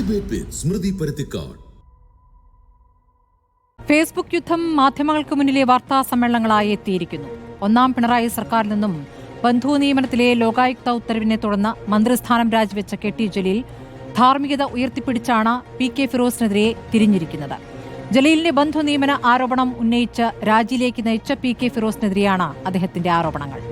Debate വിത്ത് സ്മൃതി Paruthikad. Facebook യുദ്ധം മാധ്യമങ്ങൾക്ക് മുന്നിലെ വാർത്താ സമ്മേളനങ്ങളായി എത്തിയിരിക്കുന്നു. ഒന്നാം പിണറായി സർക്കാരിൽ നിന്നും ബന്ധു നിയമനത്തിലെ ലോകായുക്ത ഉത്തരവിനെ തുടർന്ന് മന്ത്രിസ്ഥാനം രാജിവെച്ച കെ.ടി. ജലീൽ ധാർമ്മികത ഉയർത്തിപ്പിടിച്ചാണ് പി.കെ. ഫിറോസിനെതിരെ തിരിഞ്ഞിരിക്കുന്നത്. ജലീലിന്റെ ബന്ധു നിയമന ആരോപണം ഉന്നയിച്ച് രാജിയിലേക്ക് നയിച്ച പി.കെ. ഫിറോസിനെതിരെയാണ് അദ്ദേഹത്തിന്റെ ആരോപണങ്ങൾ.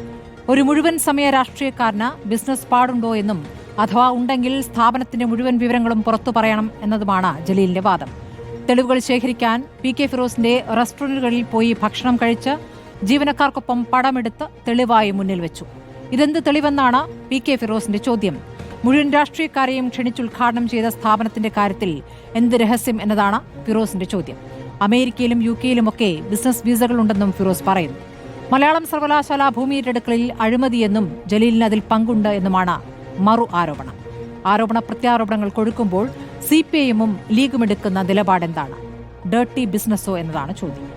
ഒരു മുഴുവൻ സമയ രാഷ്ട്രീയക്കാരന് ബിസിനസ് പാടുണ്ടോ എന്നും അഥവാ ഉണ്ടെങ്കിൽ സ്ഥാപനത്തിന്റെ മുഴുവൻ വിവരങ്ങളും പുറത്തു പറയണം എന്നതുമാണ് ജലീലിന്റെ വാദം. തെളിവുകൾ ശേഖരിക്കാൻ പി.കെ. ഫിറോസിന്റെ റെസ്റ്റോറന്റുകളിൽ പോയി ഭക്ഷണം കഴിച്ച് ജീവനക്കാർക്കൊപ്പം പടമെടുത്ത് തെളിവായി മുന്നിൽ വെച്ചു. ഇതെന്ത് തെളിവെന്നാണ് പി.കെ. ഫിറോസിന്റെ ചോദ്യം. മുഴുവൻ രാഷ്ട്രീയക്കാരെയും ക്ഷണിച്ചുദ്ഘാടനം ചെയ്ത സ്ഥാപനത്തിന്റെ കാര്യത്തിൽ എന്ത് രഹസ്യം എന്നതാണ് ഫിറോസിന്റെ ചോദ്യം. അമേരിക്കയിലും UK-യിലുമൊക്കെ ബിസിനസ് വീസകളുണ്ടെന്നും ഫിറോസ് പറയുന്നു. മലയാളം സർവകലാശാല ഭൂമി ഏറ്റെടുക്കലിൽ അഴിമതിയെന്നും ജലീലിന് അതിൽ പങ്കുണ്ട് എന്നുമാണ് മറു ആരോപണം. ആരോപണ പ്രത്യാരോപണങ്ങൾ കൊഴുക്കുമ്പോൾ CPI-ഉം ലീഗും എടുക്കുന്ന നിലപാടെന്താണ്? ഡേർട്ടി ബിസിനസ്സോ എന്നതാണ് ചോദ്യം.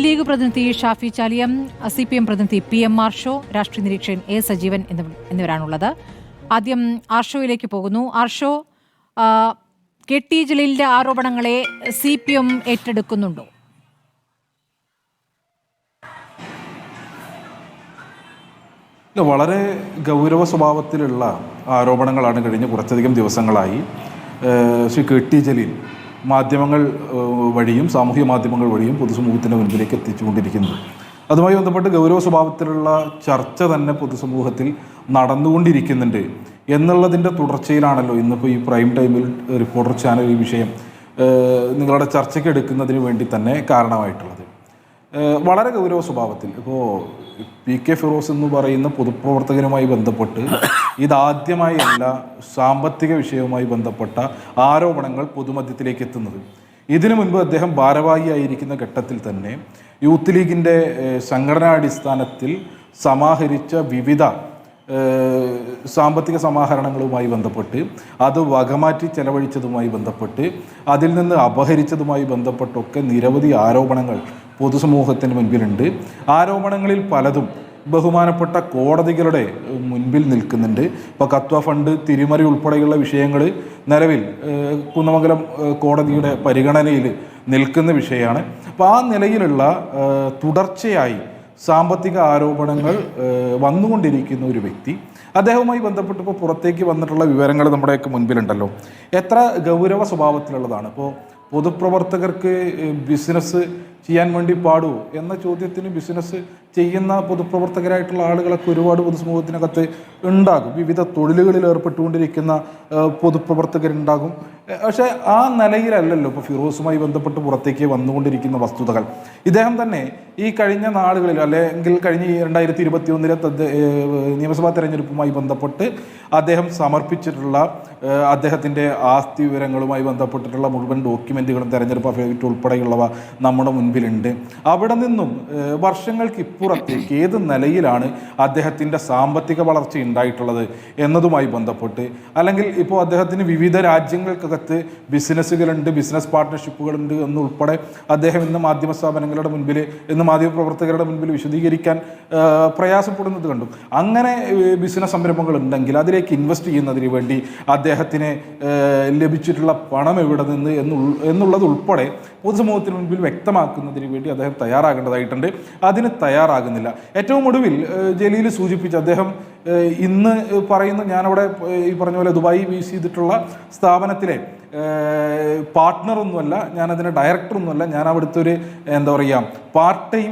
ലീഗ് പ്രതിനിധി ഷാഫി ചാലിയം, CPM പ്രതിനിധി PM ആർഷോ, രാഷ്ട്രീയ നിരീക്ഷകൻ A സജീവൻ എന്നിവരാണുള്ളത്. ആദ്യം ആർഷോയിലേക്ക് പോകുന്നു. ആർഷോ, കെ.ടി. ജലീലിന്റെ ആരോപണങ്ങളെ CPM ഏറ്റെടുക്കുന്നുണ്ടോ? വളരെ ഗൗരവ സ്വഭാവത്തിലുള്ള ആരോപണങ്ങളാണ് കഴിഞ്ഞ കുറച്ചധികം ദിവസങ്ങളായി ശ്രീ കെ.ടി. ജലീൽ മാധ്യമങ്ങൾ വഴിയും സാമൂഹ്യ മാധ്യമങ്ങൾ വഴിയും പൊതുസമൂഹത്തിൻ്റെ മുൻപിലേക്ക് എത്തിച്ചുകൊണ്ടിരിക്കുന്നത്. അതുമായി ബന്ധപ്പെട്ട് ഗൗരവ സ്വഭാവത്തിലുള്ള ചർച്ച തന്നെ പൊതുസമൂഹത്തിൽ നടന്നുകൊണ്ടിരിക്കുന്നുണ്ട് എന്നുള്ളതിൻ്റെ തുടർച്ചയിലാണല്ലോ ഇന്നിപ്പോൾ ഈ പ്രൈം ടൈമിൽ റിപ്പോർട്ടർ ചാനൽ ഈ വിഷയം നിങ്ങളുടെ ചർച്ചയ്ക്ക് എടുക്കുന്നതിന് വേണ്ടി തന്നെ കാരണമായിട്ടുള്ളത്. വളരെ ഗൗരവ സ്വഭാവത്തിൽ ഇപ്പോൾ പി.കെ. ഫിറോസ് എന്ന് പറയുന്ന പൊതുപ്രവർത്തകനുമായി ബന്ധപ്പെട്ട് ഇതാദ്യമായി അല്ല സാമ്പത്തിക വിഷയവുമായി ബന്ധപ്പെട്ട ആരോപണങ്ങൾ പൊതുമധ്യത്തിലേക്ക് എത്തുന്നത്. ഇതിനു മുൻപ് അദ്ദേഹം ഭാരവാഹിയായിരിക്കുന്ന ഘട്ടത്തിൽ തന്നെ യൂത്ത് ലീഗിൻ്റെ സംഘടനാടിസ്ഥാനത്തിൽ സമാഹരിച്ച വിവിധ സാമ്പത്തിക സമാഹരണങ്ങളുമായി ബന്ധപ്പെട്ട് അത് വകമാറ്റി ചെലവഴിച്ചതുമായി ബന്ധപ്പെട്ട് അതിൽ നിന്ന് അപഹരിച്ചതുമായി ബന്ധപ്പെട്ടൊക്കെ നിരവധി ആരോപണങ്ങൾ പൊതുസമൂഹത്തിന് മുൻപിലുണ്ട്. ആരോപണങ്ങളിൽ പലതും ബഹുമാനപ്പെട്ട കോടതികളുടെ മുൻപിൽ നിൽക്കുന്നുണ്ട്. ഇപ്പോൾ കത്വ ഫണ്ട് തിരിമറി ഉൾപ്പെടെയുള്ള വിഷയങ്ങൾ നിലവിൽ കുന്നമംഗലം കോടതിയുടെ പരിഗണനയിൽ നിൽക്കുന്ന വിഷയമാണ്. അപ്പോൾ ആ നിലയിലുള്ള തുടർച്ചയായി സാമ്പത്തിക ആരോപണങ്ങൾ വന്നുകൊണ്ടിരിക്കുന്ന ഒരു വ്യക്തി, അദ്ദേഹവുമായി ബന്ധപ്പെട്ട് ഇപ്പോൾ പുറത്തേക്ക് വന്നിട്ടുള്ള വിവരങ്ങൾ നമ്മുടെയൊക്കെ മുൻപിലുണ്ടല്ലോ. എത്ര ഗൗരവ സ്വഭാവത്തിലുള്ളതാണ്. ഇപ്പോൾ പൊതുപ്രവർത്തകർക്ക് ബിസിനസ് ചെയ്യാൻ വേണ്ടി പാടൂ എന്ന ചോദ്യത്തിന് ബിസിനസ് ചെയ്യുന്ന പൊതുപ്രവർത്തകരായിട്ടുള്ള ആളുകളൊക്കെ ഒരുപാട് പൊതുസമൂഹത്തിനകത്ത് ഉണ്ടാകും. വിവിധ തൊഴിലുകളിൽ ഏർപ്പെട്ടുകൊണ്ടിരിക്കുന്ന പൊതുപ്രവർത്തകരുണ്ടാകും. പക്ഷേ ആ നിലയിലല്ലല്ലോ ഇപ്പോൾ ഫിറോസുമായി ബന്ധപ്പെട്ട് പുറത്തേക്ക് വന്നുകൊണ്ടിരിക്കുന്ന വസ്തുതകൾ. ഇദ്ദേഹം തന്നെ ഈ കഴിഞ്ഞ നാളുകളിൽ അല്ലെങ്കിൽ കഴിഞ്ഞ 2021 നിയമസഭാ തെരഞ്ഞെടുപ്പുമായി ബന്ധപ്പെട്ട് അദ്ദേഹം സമർപ്പിച്ചിട്ടുള്ള അദ്ദേഹത്തിൻ്റെ ആസ്തി വിവരങ്ങളുമായി ബന്ധപ്പെട്ടിട്ടുള്ള മുഴുവൻ ഡോക്യുമെൻറ്റുകളും തെരഞ്ഞെടുപ്പ് അഫിഡവിറ്റ് ഉൾപ്പെടെയുള്ളവ നമ്മുടെ മുൻപിലുണ്ട്. അവിടെ നിന്നും വർഷങ്ങൾക്ക് ഇപ്പുറത്തേക്ക് ഏത് നിലയിലാണ് അദ്ദേഹത്തിൻ്റെ സാമ്പത്തിക വളർച്ച ഉണ്ടായിട്ടുള്ളത് എന്നതുമായി ബന്ധപ്പെട്ട്, അല്ലെങ്കിൽ ഇപ്പോൾ അദ്ദേഹത്തിന് വിവിധ രാജ്യങ്ങൾക്കകത്ത് ബിസിനസ്സുകളുണ്ട്, ബിസിനസ് പാർട്ട്ണർഷിപ്പുകളുണ്ട് എന്നുൾപ്പെടെ അദ്ദേഹം ഇന്ന് മാധ്യമ സ്ഥാപനങ്ങളുടെ മുൻപിൽ, ഇന്ന് മാധ്യമപ്രവർത്തകരുടെ മുൻപിൽ വിശദീകരിക്കാൻ പ്രയാസപ്പെടുന്നത് കണ്ടു. അങ്ങനെ ബിസിനസ് സംരംഭങ്ങൾ ഉണ്ടെങ്കിൽ അതിലേക്ക് ഇൻവെസ്റ്റ് ചെയ്യുന്നതിന് വേണ്ടി അദ്ദേഹത്തിന് ലഭിച്ചിട്ടുള്ള പണം എവിടെ നിന്ന് എന്നുള്ളത് ഉൾപ്പെടെ പൊതുസമൂഹത്തിന് മുൻപിൽ വ്യക്തമാക്കുന്നതിന് വേണ്ടി അദ്ദേഹം തയ്യാറാകേണ്ടതായിട്ടുണ്ട്. അതിന് തയ്യാറാകുന്നില്ല. ഏറ്റവും ഒടുവിൽ ജലീൽ സൂചിപ്പിച്ച് അദ്ദേഹം ഇന്ന് പറയുന്നു, ഞാനവിടെ ഈ പറഞ്ഞ പോലെ ദുബായി വീസ് ചെയ്തിട്ടുള്ള സ്ഥാപനത്തിലെ പാർട്ട്ണറൊന്നുമല്ല, ഞാനതിൻ്റെ ഡയറക്ടറൊന്നുമല്ല, ഞാൻ അവിടുത്തെ ഒരു എന്താ പറയുക പാർട്ട് ടൈം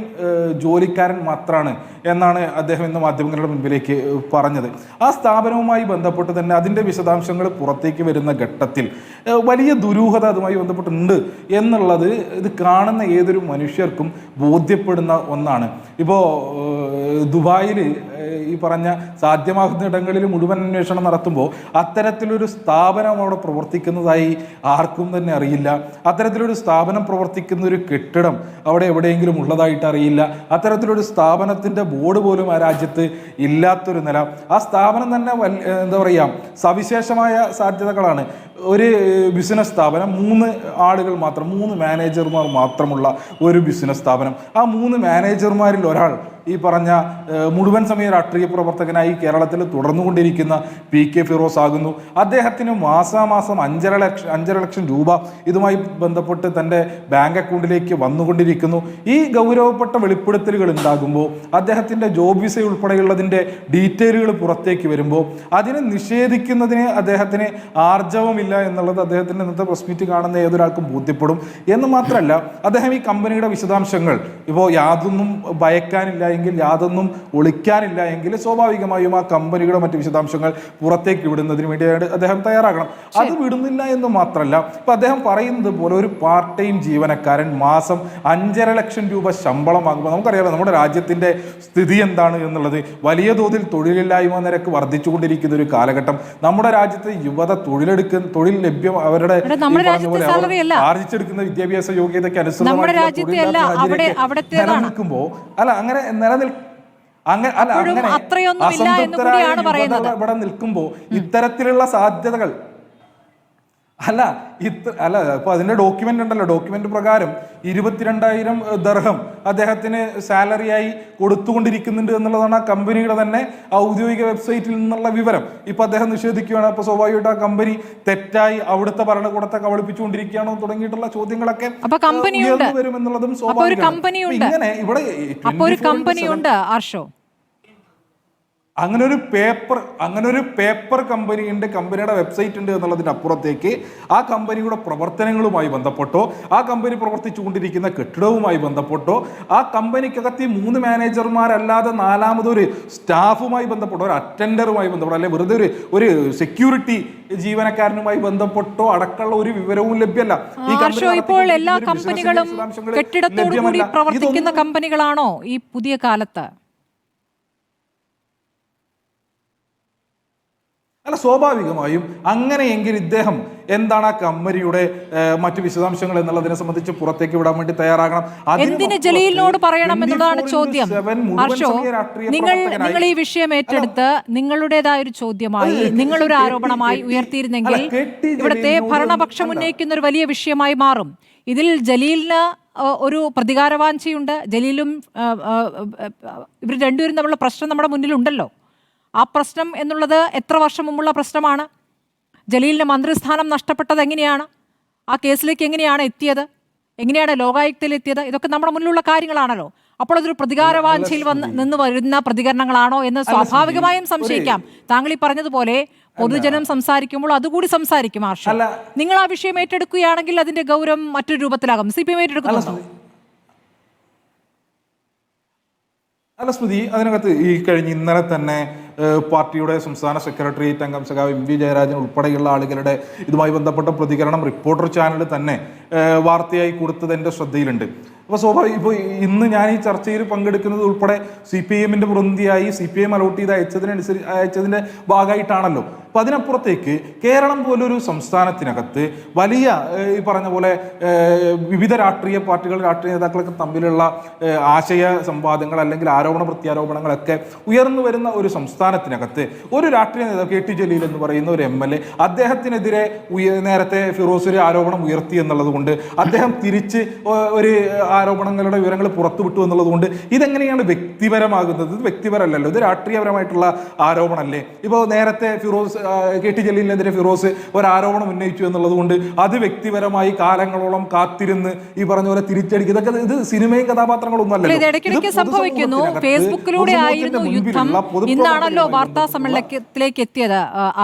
ജോലിക്കാരൻ മാത്രമാണ് എന്നാണ് അദ്ദേഹം ഇന്ന് മാധ്യമങ്ങളുടെ മുൻപിലേക്ക് പറഞ്ഞത്. ആ സ്ഥാപനവുമായി ബന്ധപ്പെട്ട് തന്നെ അതിൻ്റെ വിശദാംശങ്ങൾ പുറത്തേക്ക് വരുന്ന ഘട്ടത്തിൽ വലിയ ദുരൂഹത അതുമായി ബന്ധപ്പെട്ടുണ്ട് എന്നുള്ളത് ഇത് കാണുന്ന ഏതൊരു മനുഷ്യർക്കും ബോധ്യപ്പെടുന്ന ഒന്നാണ്. ഇപ്പോൾ ദുബായിൽ ഈ പറഞ്ഞ സാധ്യമാകുന്ന ഇടങ്ങളിൽ മുഴുവൻ അന്വേഷണം നടത്തുമ്പോൾ അത്തരത്തിലൊരു സ്ഥാപനം അവിടെ പ്രവർത്തിക്കുന്നതായി ആർക്കും തന്നെ അറിയില്ല. അത്തരത്തിലൊരു സ്ഥാപനം പ്രവർത്തിക്കുന്ന ഒരു കെട്ടിടം അവിടെ എവിടെയെങ്കിലും ഉള്ളതായിട്ട് അറിയില്ല. അത്തരത്തിലൊരു സ്ഥാപനത്തിൻ്റെ ബോർഡ് പോലും ആ രാജ്യത്ത് ഇല്ലാത്തൊരു നില. ആ സ്ഥാപനം തന്നെ എന്താ പറയുക, സവിശേഷമായ സാധ്യതകളാണ്. ഒരു ബിസിനസ് സ്ഥാപനം 3 ആളുകൾ മാത്രം, 3 മാനേജർമാർ മാത്രമുള്ള ഒരു ബിസിനസ് സ്ഥാപനം. ആ 3 മാനേജർമാരിൽ ഒരാൾ ഈ പറഞ്ഞ മുഴുവൻ സമയ രാഷ്ട്രീയ പ്രവർത്തകനായി കേരളത്തിൽ തുടർന്നുകൊണ്ടിരിക്കുന്ന PK ഫിറോസ് ആകുന്നു. അദ്ദേഹത്തിന് മാസാമാസം 5.5 ലക്ഷം രൂപ ഇതുമായി ബന്ധപ്പെട്ട് തൻ്റെ ബാങ്ക് അക്കൗണ്ടിലേക്ക് വന്നുകൊണ്ടിരിക്കുന്നു. ഈ ഗൗരവപ്പെട്ട വെളിപ്പെടുത്തലുകൾ ഉണ്ടാകുമ്പോൾ, അദ്ദേഹത്തിൻ്റെ ജോബ് വിസ ഉൾപ്പെടെയുള്ളതിൻ്റെ ഡീറ്റെയിലുകൾ പുറത്തേക്ക് വരുമ്പോൾ അതിനെ നിഷേധിക്കുന്നതിന് അദ്ദേഹത്തിന് ആർജവമില്ല എന്നുള്ളത് അദ്ദേഹത്തിൻ്റെ ഇന്നത്തെ പ്രസ് മീറ്റ് കാണുന്ന ഏതൊരാൾക്കും ബോധ്യപ്പെടും. എന്ന് മാത്രമല്ല, അദ്ദേഹം ഈ കമ്പനിയുടെ വിശദാംശങ്ങൾ ഇപ്പോൾ യാതൊന്നും ഭയക്കാനില്ല എങ്കിൽ, യാതൊന്നും ഒളിക്കാനില്ല എങ്കിൽ സ്വാഭാവികമായും ആ കമ്പനിയുടെ മറ്റ് വിശദാംശങ്ങൾ പുറത്തേക്ക് വിടുന്നതിന് വേണ്ടിയാണ് അദ്ദേഹം തയ്യാറാകണം. അത് വിടുന്നില്ല എന്ന് മാത്രമല്ല, ഇപ്പൊ അദ്ദേഹം പറയുന്നത് പോലെ ഒരു പാർട്ട് ടൈം ജീവനക്കാരൻ മാസം 5.5 ലക്ഷം രൂപ ശമ്പളം വാങ്ങുമ്പോൾ നമുക്കറിയാലോ നമ്മുടെ രാജ്യത്തിന്റെ സ്ഥിതി എന്താണ് എന്നുള്ളത്. വലിയ തോതിൽ തൊഴിലില്ലായ്മ നിരക്ക് വർദ്ധിച്ചുകൊണ്ടിരിക്കുന്ന ഒരു കാലഘട്ടം. നമ്മുടെ രാജ്യത്തെ യുവത തൊഴിൽ ലഭ്യം അവരുടെ ആർജിച്ചെടുക്കുന്ന വിദ്യാഭ്യാസ യോഗ്യതയ്ക്ക് അനുസൃതമായിട്ടുള്ള നിലനിൽക്കുമ്പോൾ ഇവിടെ നിൽക്കുമ്പോൾ ഇത്തരത്തിലുള്ള സാധ്യതകൾ ഇപ്പൊ അതിന്റെ ഡോക്യുമെന്റ് ഉണ്ടല്ലോ. ഡോക്യുമെന്റ് പ്രകാരം 22,000 ദർഹം അദ്ദേഹത്തിന് സാലറിയായി കൊടുത്തുകൊണ്ടിരിക്കുന്നുണ്ട് എന്നുള്ളതാണ് ആ കമ്പനിയുടെ തന്നെ ഔദ്യോഗിക വെബ്സൈറ്റിൽ നിന്നുള്ള വിവരം. ഇപ്പൊ അദ്ദേഹം നിഷേധിക്കുകയാണ്. അപ്പൊ സ്വാഭാവികമായിട്ട് ആ കമ്പനി തെറ്റായി അവിടുത്തെ ഭരണകൂടത്തെ കബളിപ്പിച്ചുകൊണ്ടിരിക്കുകയാണോ തുടങ്ങിയിട്ടുള്ള ചോദ്യങ്ങളൊക്കെ ഉയർന്നു വരുമെന്നുള്ളതും സ്വാഭാവികമാണ്. ഇങ്ങനെ ഇവിടെ അങ്ങനെ ഒരു പേപ്പർ കമ്പനി ഉണ്ട്, കമ്പനിയുടെ വെബ്സൈറ്റ് ഉണ്ട് എന്നുള്ളതിൻ്റെ അപ്പുറത്തേക്ക് ആ കമ്പനിയുടെ പ്രവർത്തനങ്ങളുമായി ബന്ധപ്പെട്ടോ, ആ കമ്പനി പ്രവർത്തിച്ചുകൊണ്ടിരിക്കുന്ന കെട്ടിടവുമായി ബന്ധപ്പെട്ടോ, ആ കമ്പനിക്കകത്ത് 3 മാനേജർമാരല്ലാതെ 4മതൊരു സ്റ്റാഫുമായി ബന്ധപ്പെട്ടോ, ഒരു അറ്റൻഡറുമായി ബന്ധപ്പെട്ടോ, അല്ലെങ്കിൽ വെറുതെ ഒരു സെക്യൂരിറ്റി ജീവനക്കാരനുമായി ബന്ധപ്പെട്ടോ അടക്കമുള്ള ഒരു വിവരവും ലഭ്യമല്ല. ഇപ്പോൾ എല്ലാ കമ്പനികളും കെട്ടിടത്തോടുകൂടി പ്രവർത്തിക്കുന്ന കമ്പനികളാണോ ഈ പുതിയ കാലത്ത്? സ്വാഭാവികമായും അങ്ങനെയെങ്കിൽ ഇദ്ദേഹം എന്താണ് ആ കമ്പനിയുടെ മറ്റു വിശദാംശങ്ങൾ എന്നുള്ളതിനെ സംബന്ധിച്ച് പുറത്തേക്ക് വിടാൻ വേണ്ടി തയ്യാറാകണം. എന്തിന് ജലീലിനോട് പറയണം എന്നുള്ളതാണ് ചോദ്യം. നിങ്ങൾ ഈ വിഷയം ഏറ്റെടുത്ത് നിങ്ങളുടേതായ ഒരു ചോദ്യമായി, നിങ്ങളൊരു ആരോപണമായി ഉയർത്തിയിരുന്നെങ്കിൽ ഇവിടുത്തെ ഭരണപക്ഷം ഉന്നയിക്കുന്ന ഒരു വലിയ വിഷയമായി മാറും. ഇതിൽ ജലീലിന് ഒരു പ്രതികാരവാഞ്ചയുണ്ട്. ജലീലും ഇവർ രണ്ടുപേരും തമ്മിലുള്ള പ്രശ്നം നമ്മുടെ മുന്നിലുണ്ടല്ലോ. ആ പ്രശ്നം എന്നുള്ളത് എത്ര വർഷം മുമ്പുള്ള പ്രശ്നമാണ്? ജലീലിന് മന്ത്രിസ്ഥാനം നഷ്ടപ്പെട്ടത് എങ്ങനെയാണ്? ആ കേസിലേക്ക് എങ്ങനെയാണ് എത്തിയത്? എങ്ങനെയാണ് ലോകായുക്തയിൽ എത്തിയത്? ഇതൊക്കെ നമ്മുടെ മുന്നിലുള്ള കാര്യങ്ങളാണല്ലോ. അപ്പോൾ അതൊരു പ്രതികാരവാഞ്ചയിൽ നിന്ന് വരുന്ന പ്രതികരണങ്ങളാണോ എന്ന് സ്വാഭാവികമായും സംശയിക്കാം. താങ്കൾ ഈ പറഞ്ഞതുപോലെ പൊതുജനം സംസാരിക്കുമ്പോൾ അതുകൂടി സംസാരിക്കും. നിങ്ങൾ ആ വിഷയം ഏറ്റെടുക്കുകയാണെങ്കിൽ അതിന്റെ ഗൗരവം മറ്റൊരു രൂപത്തിലാകും. CPM ഏറ്റെടുക്കുന്നുണ്ടോ? സ്മൃതി, അതിനകത്ത് ഈ ഇന്നലെ തന്നെ പാർട്ടിയുടെ സംസ്ഥാന സെക്രട്ടേറിയറ്റ് അംഗം സഖാവ് MV ജയരാജൻ ഉൾപ്പെടെയുള്ള ആളുകളുടെ ഇതുമായി ബന്ധപ്പെട്ട പ്രതികരണം റിപ്പോർട്ടർ ചാനൽ തന്നെ വാർത്തയായി കൊടുത്തത് എൻ്റെ ശ്രദ്ധയിലുണ്ട്. അപ്പോൾ സ്വാഭാവികം ഇപ്പോൾ ഇന്ന് ഞാൻ ഈ ചർച്ചയിൽ പങ്കെടുക്കുന്നത് ഉൾപ്പെടെ CPIMന്റെ പ്രതിനിധിയായി CPIM അലോട്ട് ചെയ്ത് അയച്ചതിൻ്റെ ഭാഗമായിട്ടാണല്ലോ. അപ്പം അതിനപ്പുറത്തേക്ക് കേരളം പോലൊരു സംസ്ഥാനത്തിനകത്ത് വലിയ ഈ പറഞ്ഞ പോലെ വിവിധ രാഷ്ട്രീയ പാർട്ടികൾ, രാഷ്ട്രീയ നേതാക്കളൊക്കെ തമ്മിലുള്ള ആശയ സംവാദങ്ങൾ അല്ലെങ്കിൽ ആരോപണ പ്രത്യാരോപണങ്ങളൊക്കെ ഉയർന്നു വരുന്ന ഒരു സംസ്ഥാനത്തിനകത്ത് ഒരു രാഷ്ട്രീയ നേതാവ് KT ജലീൽ എന്ന് പറയുന്ന ഒരു MLA അദ്ദേഹത്തിനെതിരെ നേരത്തെ ഫിറോസ് ഒരു ആരോപണം ഉയർത്തി എന്നുള്ളത് കൊണ്ട് അദ്ദേഹം തിരിച്ച് ഒരു ആരോപണങ്ങളുടെ വിവരങ്ങൾ പുറത്തുവിട്ടു എന്നുള്ളത് കൊണ്ട് ഇതെങ്ങനെയാണ് വ്യക്തിപരമാകുന്നത്? ഇത് വ്യക്തിപരമല്ലല്ലോ, ഇത് രാഷ്ട്രീയപരമായിട്ടുള്ള ആരോപണമല്ലേ? ഇപ്പോൾ നേരത്തെ ഫിറോസ് KT ജലീലിനെതിരെ ഫിറോസ് ഒരു ആരോപണം ഉന്നയിച്ചു എന്നുള്ളത് കൊണ്ട് അത് വ്യക്തിപരമായി കാലങ്ങളോളം കാത്തിരുന്ന് ഈ പറഞ്ഞ പോലെ തിരിച്ചടിക്കുക, ഇതൊക്കെ ഇത് സിനിമയും കഥാപാത്രങ്ങളൊന്നും അല്ലല്ലോ. സംഭവിക്കുന്നു. ഫേസ്ബുക്കിലൂടെ ആയിരുന്നു യുദ്ധം. ഇന്നാണല്ലോ വാർത്താ സമ്മേളനത്തിലേക്ക് എത്തിയത്.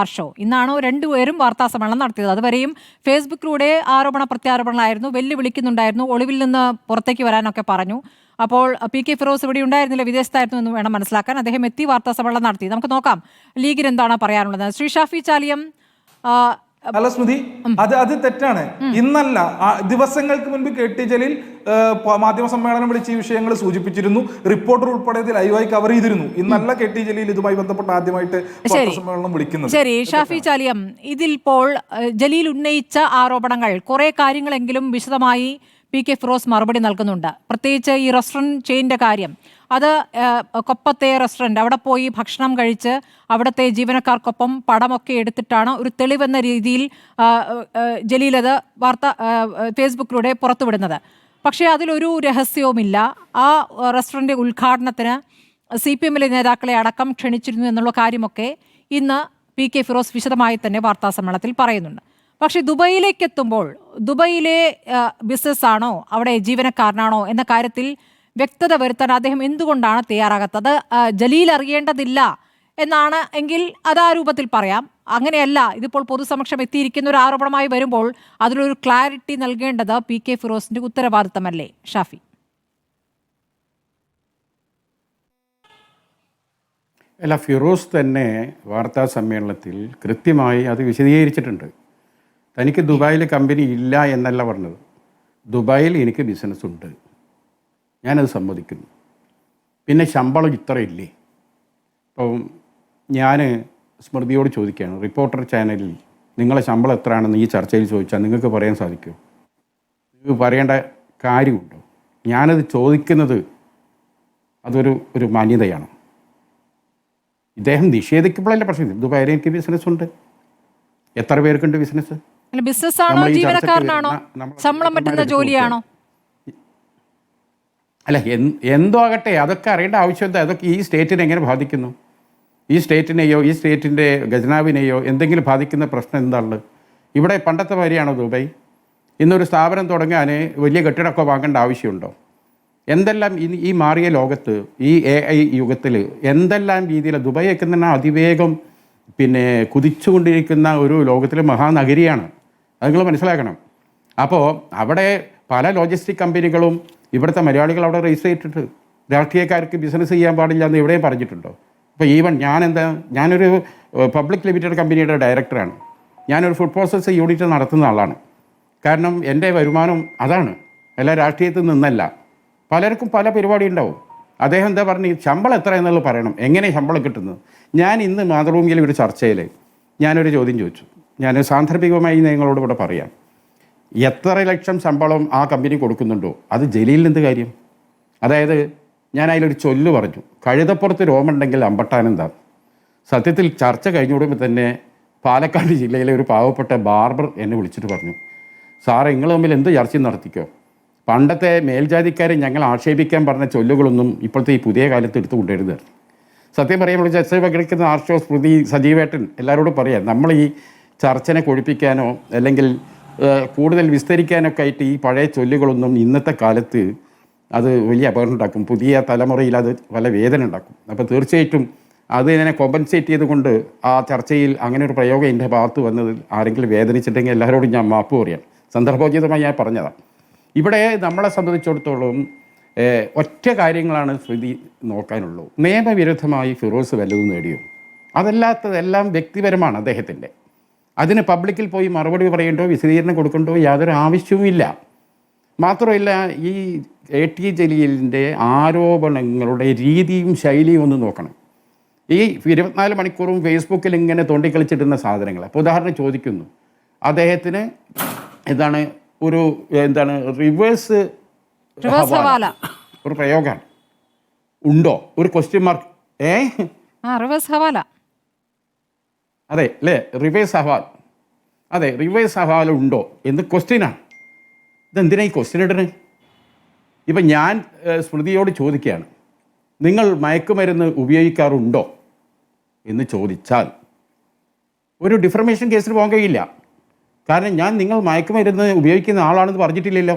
ഇന്നാണോ രണ്ടുപേരും വാർത്താ സമ്മേളനം നടത്തിയത്. അതുവരെയും ഫേസ്ബുക്കിലൂടെ ആരോപണ പ്രത്യാരോപണങ്ങളായിരുന്നു, വെല്ലുവിളിക്കുന്നുണ്ടായിരുന്നു, ഒളിവിൽ നിന്ന് പുറത്തേക്ക് വരാനൊക്കെ പറഞ്ഞു. അപ്പോൾ PK ഫിറോസ് ഇവിടെ ഉണ്ടായിരുന്നില്ല, വിദേശത്തായിരുന്നു എന്ന് വേണം മനസ്സിലാക്കാൻ. അദ്ദേഹം എത്തി വാർത്താ സമ്മേളനം നടത്തി. നമുക്ക് നോക്കാം ലീഗിന് എന്താണ് പറയാനുള്ളത്. ശ്രീ ഷാഫി ചാലിയം, അല്ല സ്മൃതി, അത് തെറ്റാണ്. ഇന്നല്ല, ദിവസങ്ങൾക്ക് മുൻപ് KT ജലീൽ മാധ്യമ സമ്മേളനം വിളിച്ച് ഈ വിഷയങ്ങൾ സൂചിപ്പിച്ചിരുന്നു. റിപ്പോർട്ടർ ഉൾപ്പെടെ ലൈവായി കവർ ചെയ്തിരുന്നു. ഇന്നല്ല KT ജലീൽ ഇതുമായി ബന്ധപ്പെട്ട് ആദ്യമായിട്ട് സമ്മേളനം വിളിക്കുന്നത്. ശരി, ഷാഫി ചാലിയം, ഇതിപ്പോൾ ജലീൽ ഉന്നയിച്ച ആരോപണങ്ങൾ കുറെ കാര്യങ്ങളെങ്കിലും വിശദമായി PK ഫിറോസ് മറുപടി നൽകുന്നുണ്ട്. പ്രത്യേകിച്ച് ഈ റെസ്റ്റോറൻറ്റ് ചെയിൻ്റെ കാര്യം, അത് കൊപ്പത്തെ റെസ്റ്റോറൻറ്റ്, അവിടെ പോയി ഭക്ഷണം കഴിച്ച് അവിടുത്തെ ജീവനക്കാർക്കൊപ്പം പടമൊക്കെ എടുത്തിട്ടാണ് ഒരു തെളിവെന്ന രീതിയിൽ ജലീൽ അത് ഫേസ്ബുക്കിലൂടെ പുറത്തുവിടുന്നത്. പക്ഷേ അതിലൊരു രഹസ്യവുമില്ല. ആ റെസ്റ്റോറൻറ്റ് ഉദ്ഘാടനത്തിന് CPM-ലെ നേതാക്കളെ അടക്കം ക്ഷണിച്ചിരുന്നു എന്നുള്ള കാര്യമൊക്കെ ഇന്ന് PK ഫിറോസ് വിശദമായി തന്നെ വാർത്താസമ്മേളനത്തിൽ പറയുന്നുണ്ട്. പക്ഷേ ദുബൈയിലേക്ക് എത്തുമ്പോൾ ദുബൈയിലെ ബിസിനസ്സാണോ അവിടെ ജീവനക്കാരനാണോ എന്ന കാര്യത്തിൽ വ്യക്തത വരുത്താൻ അദ്ദേഹം എന്തുകൊണ്ടാണ് തയ്യാറാകാത്തത്? ജലീൽ അറിയേണ്ടതില്ല എന്നാണ് എങ്കിൽ അത് ആ രൂപത്തിൽ പറയാം. അങ്ങനെയല്ല, ഇതിപ്പോൾ പൊതുസമക്ഷം എത്തിയിരിക്കുന്ന ഒരു ആരോപണമായി വരുമ്പോൾ അതിലൊരു ക്ലാരിറ്റി നൽകേണ്ടത് PK ഫിറോസിന്റെ ഉത്തരവാദിത്തമല്ലേ ഷാഫി? അല്ല, ഫിറോസ് തന്നെ വാർത്താ സമ്മേളനത്തിൽ കൃത്യമായി അത് വിശദീകരിച്ചിട്ടുണ്ട്. തനിക്ക് ദുബായിൽ കമ്പനി ഇല്ല എന്നല്ല പറഞ്ഞത്. ദുബായിൽ എനിക്ക് ബിസിനസ് ഉണ്ട്, ഞാനത് സമ്മതിക്കുന്നു. പിന്നെ ശമ്പളം ഇത്ര ഇല്ലേ? അപ്പം ഞാൻ സ്മൃതിയോട് ചോദിക്കുകയാണ്, റിപ്പോർട്ടർ ചാനലിൽ നിങ്ങളെ ശമ്പളം എത്രയാണെന്ന് ഈ ചർച്ചയിൽ ചോദിച്ചാൽ നിങ്ങൾക്ക് പറയാൻ സാധിക്കുമോ? നിങ്ങൾക്ക് പറയേണ്ട കാര്യമുണ്ടോ? ഞാനത് ചോദിക്കുന്നത് അതൊരു മാന്യതയാണ്. ഇദ്ദേഹം നിഷേധിക്കുമ്പോഴല്ല പ്രശ്നം. ദുബായിൽ എനിക്ക് ബിസിനസ് ഉണ്ട്. എത്ര പേർക്കുണ്ട് ബിസിനസ്? ബിസിനസ്സാണോ ജീവനക്കാരനാണോ ശമ്പളം പറ്റുന്ന ജോലിയാണോ? അല്ല, എന്തോ ആകട്ടെ, അതൊക്കെ അറിയേണ്ട ആവശ്യം എന്താ? അതൊക്കെ ഈ സ്റ്റേറ്റിനെ എങ്ങനെ ബാധിക്കുന്നു? ഈ സ്റ്റേറ്റിനെയോ ഈ സ്റ്റേറ്റിൻ്റെ ഖജനാവിനെയോ എന്തെങ്കിലും ബാധിക്കുന്ന പ്രശ്നം എന്താണുള്ളത്? ഇവിടെ പണ്ടത്തെ മാതിരിയാണോ ദുബൈ? ഇന്നൊരു സ്ഥാപനം തുടങ്ങാൻ വലിയ കെട്ടിടമൊക്കെ വാങ്ങേണ്ട ആവശ്യമുണ്ടോ? എന്തെല്ലാം ഈ മാറിയ ലോകത്ത്, ഈ AI യുഗത്തിൽ എന്തെല്ലാം രീതിയിൽ ദുബൈയൊക്കെ തന്നെ അതിവേഗം കുതിച്ചുകൊണ്ടിരിക്കുന്ന ഒരു ലോകത്തിലെ മഹാനഗരിയാണ്. അത് നിങ്ങൾ മനസ്സിലാക്കണം. അപ്പോൾ അവിടെ പല ലോജിസ്റ്റിക് കമ്പനികളും ഇവിടുത്തെ മലയാളികൾ അവിടെ രജിസ്റ്റർ ചെയ്തിട്ടുണ്ട്. രാഷ്ട്രീയക്കാർക്ക് ബിസിനസ് ചെയ്യാൻ പാടില്ല എന്ന് എവിടെയും പറഞ്ഞിട്ടുണ്ടോ? ഇപ്പോൾ ഈവൻ ഞാനൊരു പബ്ലിക് ലിമിറ്റഡ് കമ്പനിയുടെ ഡയറക്ടറാണ്. ഞാനൊരു ഫുഡ് പ്രോസസ് യൂണിറ്റ് നടത്തുന്ന ആളാണ്. കാരണം എൻ്റെ വരുമാനം അതാണ്, എല്ലാ രാഷ്ട്രീയത്തിൽ നിന്നല്ല. പലർക്കും പല പരിപാടി ഉണ്ടാവും. അദ്ദേഹം എന്താ പറഞ്ഞു, ശമ്പളം എത്ര എന്നുള്ളത് പറയണം. എങ്ങനെ ശമ്പളം കിട്ടുന്നത്? ഞാൻ ഇന്ന് മാതൃഭൂമിയിലെ ഒരു ചർച്ചയിൽ ഞാനൊരു ചോദ്യം ചോദിച്ചു. ഞാൻ സാന്ദർഭികമായി നിങ്ങളോട് ഇവിടെ പറയാം. എത്ര ലക്ഷം ശമ്പളം ആ കമ്പനി കൊടുക്കുന്നുണ്ടോ അത് ജലീലിന് എന്ത് കാര്യം? അതായത് ഞാൻ അതിലൊരു ചൊല്ല് പറഞ്ഞു, കഴുതപ്പുറത്ത് രോമുണ്ടെങ്കിൽ അമ്പട്ടാനെന്താ. സത്യത്തിൽ ചർച്ച കഴിഞ്ഞുകൊടുമ്പോൾ തന്നെ പാലക്കാട് ജില്ലയിലെ ഒരു പാവപ്പെട്ട ബാർബർ എന്നെ വിളിച്ചിട്ട് പറഞ്ഞു, സാറേ നിങ്ങൾ തമ്മിൽ എന്ത് ചർച്ചയും നടത്തിക്കോ, പണ്ടത്തെ മേൽജാതിക്കാരെ ഞങ്ങൾ ആക്ഷേപിക്കാൻ പറഞ്ഞ ചൊല്ലുകളൊന്നും ഇപ്പോഴത്തെ ഈ പുതിയ കാലത്ത് എടുത്തു കൊണ്ടുവരുന്നത്. സത്യം പറയുമ്പോൾ ചർച്ച പങ്കെടുക്കുന്ന ആർഷോ, സ്മൃതി, സജീവേട്ടൻ എല്ലാവരോടും പറയാം, നമ്മൾ ഈ ചർച്ചനെ കൊഴിപ്പിക്കാനോ അല്ലെങ്കിൽ കൂടുതൽ വിസ്തരിക്കാനൊക്കെ ആയിട്ട് ഈ പഴയ ചൊല്ലുകളൊന്നും ഇന്നത്തെ കാലത്ത് അത് വലിയ അപകടം ഉണ്ടാക്കും. പുതിയ തലമുറയിൽ അത് പല വേദന ഉണ്ടാക്കും. അപ്പോൾ തീർച്ചയായിട്ടും അത് ഇതിനെ കോമ്പൻസേറ്റ് ചെയ്തുകൊണ്ട് ആ ചർച്ചയിൽ അങ്ങനെ ഒരു പ്രയോഗം എൻ്റെ ഭാഗത്ത് വന്നത് ആരെങ്കിലും വേദനിച്ചിട്ടുണ്ടെങ്കിൽ എല്ലാവരോടും ഞാൻ മാപ്പ് പറയാം. സന്ദർഭോചിതമായി ഞാൻ പറഞ്ഞതാണ്. ഇവിടെ നമ്മളെ സംബന്ധിച്ചിടത്തോളം ഒറ്റ കാര്യങ്ങളാണ് ശ്രുതി നോക്കാനുള്ളൂ. നിയമവിരുദ്ധമായി ഫിറോസ് വല്ലതും നേടിയോ? അതല്ലാത്തതെല്ലാം വ്യക്തിപരമാണ് അദ്ദേഹത്തിൻ്റെ. അതിന് പബ്ലിക്കിൽ പോയി മറുപടി പറയേണ്ടോ വിശദീകരണം കൊടുക്കേണ്ടോ യാതൊരു ആവശ്യവുമില്ല. മാത്രമല്ല, ഈ KT ജലീലിൻ്റെ ആരോപണങ്ങളുടെ രീതിയും ശൈലിയും ഒന്ന് നോക്കണം. ഈ 24 മണിക്കൂറും ഫേസ്ബുക്കിൽ ഇങ്ങനെ തോണ്ടിക്കളിച്ചിട്ടുന്ന സാധനങ്ങൾ. അപ്പോൾ ഉദാഹരണം ചോദിക്കുന്നു, അദ്ദേഹത്തിന് റിവേഴ്സ് ഒരു പ്രയോഗമാണ് ഉണ്ടോ? ഒരു ക്വസ്റ്റ്യൻ മാർക്ക്. റിവേഴ്സ് ഹവാല. അതെ അല്ലേ, റിവേഴ്സ് ഹവാൽ. അതെ, റിവേഴ്സ് ഹവാല ഉണ്ടോ എന്ന് ക്വസ്റ്റ്യനാണ്. ഇതെന്തിനാ ഈ ക്വസ്റ്റ്യൻ ഇടുന്നത്? ഇപ്പം ഞാൻ സ്മൃതിയോട് ചോദിക്കുകയാണ്, നിങ്ങൾ മയക്കുമരുന്ന് ഉപയോഗിക്കാറുണ്ടോ എന്ന് ചോദിച്ചാൽ ഒരു ഡിഫർമേഷൻ കേസിന് പോകാൻ കഴിയില്ല. കാരണം ഞാൻ നിങ്ങൾ മയക്കുമരുന്ന് ഉപയോഗിക്കുന്ന ആളാണെന്ന് പറഞ്ഞിട്ടില്ലല്ലോ,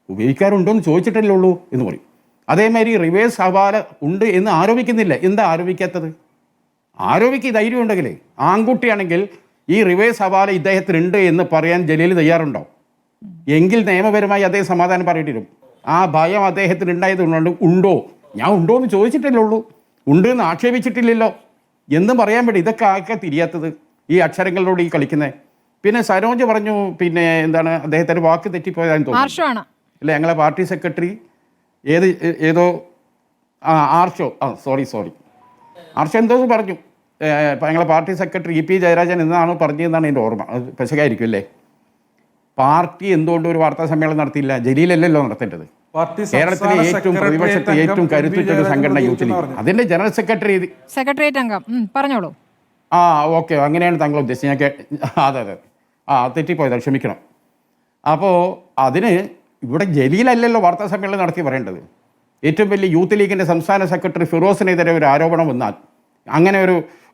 ഉപയോഗിക്കാറുണ്ടോ എന്ന് ചോദിച്ചിട്ടല്ലേ ഉള്ളൂ എന്ന് പറയും. അതേമാതിരി റിവേഴ്സ് ഹവാല ഉണ്ട് എന്ന് ആരോപിക്കുന്നില്ല. എന്താ ആരോപിക്കാത്തത്? ആരോപിക്കുക ധൈര്യം ഉണ്ടെങ്കിൽ. ആൺകുട്ടിയാണെങ്കിൽ ഈ റിവേഴ്സ് ഹവാല ഇദ്ദേഹത്തിനുണ്ട് എന്ന് പറയാൻ ജലീൽ തയ്യാറുണ്ടോ? എങ്കിൽ നിയമപരമായി അദ്ദേഹം സമാധാനം പറയേണ്ടി വരും. ആ ഭയം അദ്ദേഹത്തിന് ഉണ്ടായതുകൊണ്ട് ഉണ്ടോ, ഞാൻ ഉണ്ടോ എന്ന് ചോദിച്ചിട്ടല്ലേ ഉള്ളൂ, ഉണ്ട് എന്ന് ആക്ഷേപിച്ചിട്ടില്ലല്ലോ എന്നും പറയാൻ വേണ്ടി. ഇതൊക്കെ ആക്കെ തിരിയാത്തത് ഈ അക്ഷരങ്ങളോട് ഈ കളിക്കുന്നത്. പിന്നെ സരോജ് പറഞ്ഞു പിന്നെ എന്താണ് അദ്ദേഹത്തിൻ്റെ വാക്ക് തെറ്റിപ്പോയതാണെന്ന് തോന്നുന്നു. ആർഷമാണ് ഇല്ല, ഞങ്ങളെ പാർട്ടി സെക്രട്ടറി ഏതോ ആർഷോ സോറി ആർഷോ എന്തോ പറഞ്ഞു. ഞങ്ങളെ പാർട്ടി സെക്രട്ടറി EP ജയരാജൻ എന്നാണ് പറഞ്ഞതെന്നാണ് എൻ്റെ ഓർമ്മ. അത് പെശകായിരിക്കും അല്ലേ? പാർട്ടി എന്തുകൊണ്ട് ഒരു വാർത്താ സമ്മേളനം നടത്തിയില്ല? ജലീലല്ലല്ലോ നടത്തേണ്ടത്. കേരളത്തിലെ ഏറ്റവും പ്രതിപക്ഷത്തെ ഏറ്റവും കരുത്തുറ്റൊരു സംഘടന യൂത്ത് ലീഗ്, അതിൻ്റെ ജനറൽ സെക്രട്ടേറിയറ്റ് അംഗം. പറഞ്ഞോളൂ. ഓക്കെ, അങ്ങനെയാണ് താങ്കൾ ഉദ്ദേശിച്ചത്. അതെ തെറ്റിപ്പോയത്, ക്ഷമിക്കണം. അപ്പോൾ അതിന് ഇവിടെ ജലീലല്ലല്ലോ വാർത്താ സമ്മേളനം നടത്തി പറയേണ്ടത്. ഏറ്റവും വലിയ യൂത്ത് ലീഗിൻ്റെ സംസ്ഥാന സെക്രട്ടറി ഫിറോസിനെതിരെ ഒരു ആരോപണം വന്നാൽ, അങ്ങനെ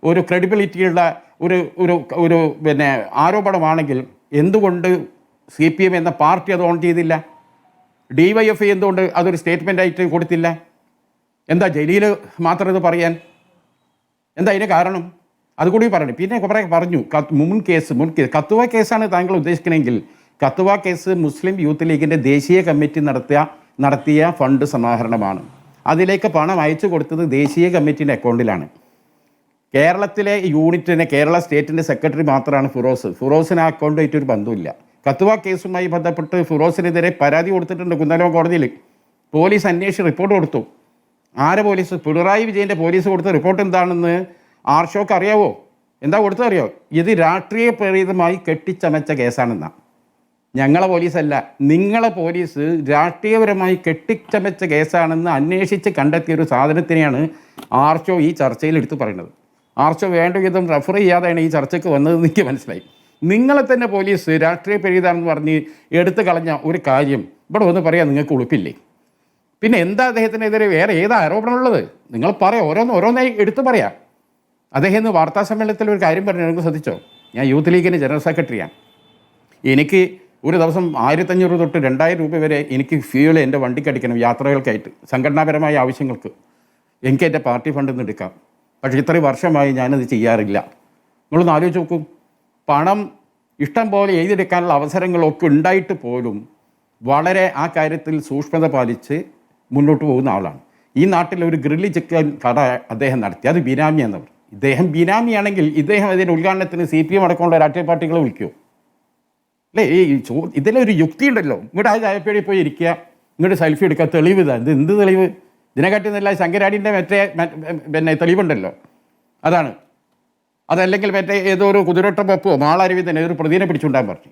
ഒരു ക്രെഡിബിലിറ്റിയുള്ള ഒരു പിന്നെ ആരോപണമാണെങ്കിൽ എന്തുകൊണ്ട് CPM എന്ന പാർട്ടി അത് ഓൺ ചെയ്തില്ല? DYFI എന്തുകൊണ്ട് അതൊരു സ്റ്റേറ്റ്മെൻ്റായിട്ട് കൊടുത്തില്ല? എന്താ ജലീൽ മാത്രം ഇത് പറയാൻ? എന്താ അതിന് കാരണം? അതുകൂടി പറഞ്ഞു. പിന്നെ കുറേ പറഞ്ഞു. മുൻ കേസ് കത്തുവ കേസാണ് താങ്കൾ ഉദ്ദേശിക്കണമെങ്കിൽ, കത്തുവ കേസ് മുസ്ലിം യൂത്ത് ലീഗിൻ്റെ ദേശീയ കമ്മിറ്റി നടത്തിയ ഫണ്ട് സമാഹരണമാണ്. അതിലേക്ക് പണം അയച്ചു കൊടുത്തത് ദേശീയ കമ്മിറ്റിൻ്റെ അക്കൗണ്ടിലാണ്. കേരളത്തിലെ യൂണിറ്റിനെ കേരള സ്റ്റേറ്റിൻ്റെ സെക്രട്ടറി മാത്രമാണ് ഫിറോസിന് ആ അക്കൗണ്ടായിട്ട് ഒരു ബന്ധമില്ല. കത്തുവ കേസുമായി ബന്ധപ്പെട്ട് ഫിറോസിനെതിരെ പരാതി കൊടുത്തിട്ടുണ്ട് കുന്നലോ കോടതിയിൽ. പോലീസ് അന്വേഷിച്ച് റിപ്പോർട്ട് കൊടുത്തു. ആരെ പോലീസ്? പിണറായി വിജയൻ്റെ പോലീസ് കൊടുത്ത റിപ്പോർട്ട് എന്താണെന്ന് ആർഷോക്ക് അറിയാവോ? എന്താ കൊടുത്തറിയോ? ഇത് രാഷ്ട്രീയ പ്രേരിതമായി കെട്ടിച്ചമച്ച കേസാണെന്നാ. ഞങ്ങളെ പോലീസല്ല, നിങ്ങളെ പോലീസ് രാഷ്ട്രീയപരമായി കെട്ടിച്ചമച്ച കേസാണെന്ന് അന്വേഷിച്ച് കണ്ടെത്തിയൊരു സാധനത്തിനെയാണ് ആർഷോ ഈ ചർച്ചയിൽ എടുത്ത് പറയുന്നത്. ആർഷോ വേണ്ട വിധം റെഫർ ചെയ്യാതെയാണ് ഈ ചർച്ചയ്ക്ക് വന്നതെന്ന് എനിക്ക് മനസ്സിലായി. നിങ്ങളെ തന്നെ പോലീസ് രാഷ്ട്രീയ പ്രേരിതാണെന്ന് പറഞ്ഞ് എടുത്തു കളഞ്ഞ ഒരു കാര്യം ഇവിടെ വന്ന് പറയാൻ നിങ്ങൾക്ക് ഉളുപ്പില്ലേ? പിന്നെ എന്താ അദ്ദേഹത്തിനെതിരെ വേറെ ഏതാ ആരോപണമുള്ളത്? നിങ്ങൾ പറയാം, ഓരോന്നായി എടുത്തു പറയാം. അദ്ദേഹം ഇന്ന് വാർത്താ സമ്മേളനത്തിൽ ഒരു കാര്യം പറഞ്ഞു, നിങ്ങൾക്ക് ശ്രദ്ധിച്ചോ? ഞാൻ യൂത്ത് ലീഗിൻ്റെ ജനറൽ സെക്രട്ടറിയാണ്. എനിക്ക് ഒരു ദിവസം 1500 തൊട്ട് 2000 രൂപ വരെ എനിക്ക് ഫ്യൂൽ എൻ്റെ വണ്ടിക്ക് അടിക്കണം, യാത്രകൾക്കായിട്ട്, സംഘടനാപരമായ ആവശ്യങ്ങൾക്ക്. എനിക്ക് എൻ്റെ പാർട്ടി ഫണ്ടിൽ നിന്ന് എടുക്കാം. പക്ഷേ ഇത്രയും വർഷമായി ഞാനത് ചെയ്യാറില്ല. നിങ്ങളൊന്ന് ആലോചിച്ച് നോക്കും. പണം ഇഷ്ടം പോലെ എഴുതിയെടുക്കാനുള്ള അവസരങ്ങളൊക്കെ ഉണ്ടായിട്ട് പോലും വളരെ ആ കാര്യത്തിൽ സൂക്ഷ്മത പാലിച്ച് മുന്നോട്ട് പോകുന്ന ആളാണ്. ഈ നാട്ടിൽ ഒരു ഗ്രില്ലി ചിക്കൻ കട അദ്ദേഹം നടത്തി, അത് ബിനാമി എന്നവർ. ഇദ്ദേഹം ബിനാമിയാണെങ്കിൽ ഇദ്ദേഹം അതിൻ്റെ ഉദ്ഘാടനത്തിന് CPM അടക്കമുള്ള രാഷ്ട്രീയ പാർട്ടികളെ വിളിക്കുമോ? അല്ലേ? ഇതിലൊരു യുക്തി ഉണ്ടല്ലോ. ഇങ്ങോട്ട് അത് ചായപ്പേടി പോയി ഇരിക്കുക, ഇങ്ങോട്ട് സെൽഫി എടുക്കുക, തെളിവ് ഇതാ. എന്ത് തെളിവ്? ഇതിനെക്കാട്ടി നല്ല ശങ്കരാടിൻ്റെ പിന്നെ തെളിവുണ്ടല്ലോ, അതാണ്. അതല്ലെങ്കിൽ ഏതോ ഒരു കുതിരട്ട പപ്പോ മാളാരവിന്ദൻ ഒരു പ്രതിനെ പിടിച്ചുകൊണ്ടാൻ പറഞ്ഞു.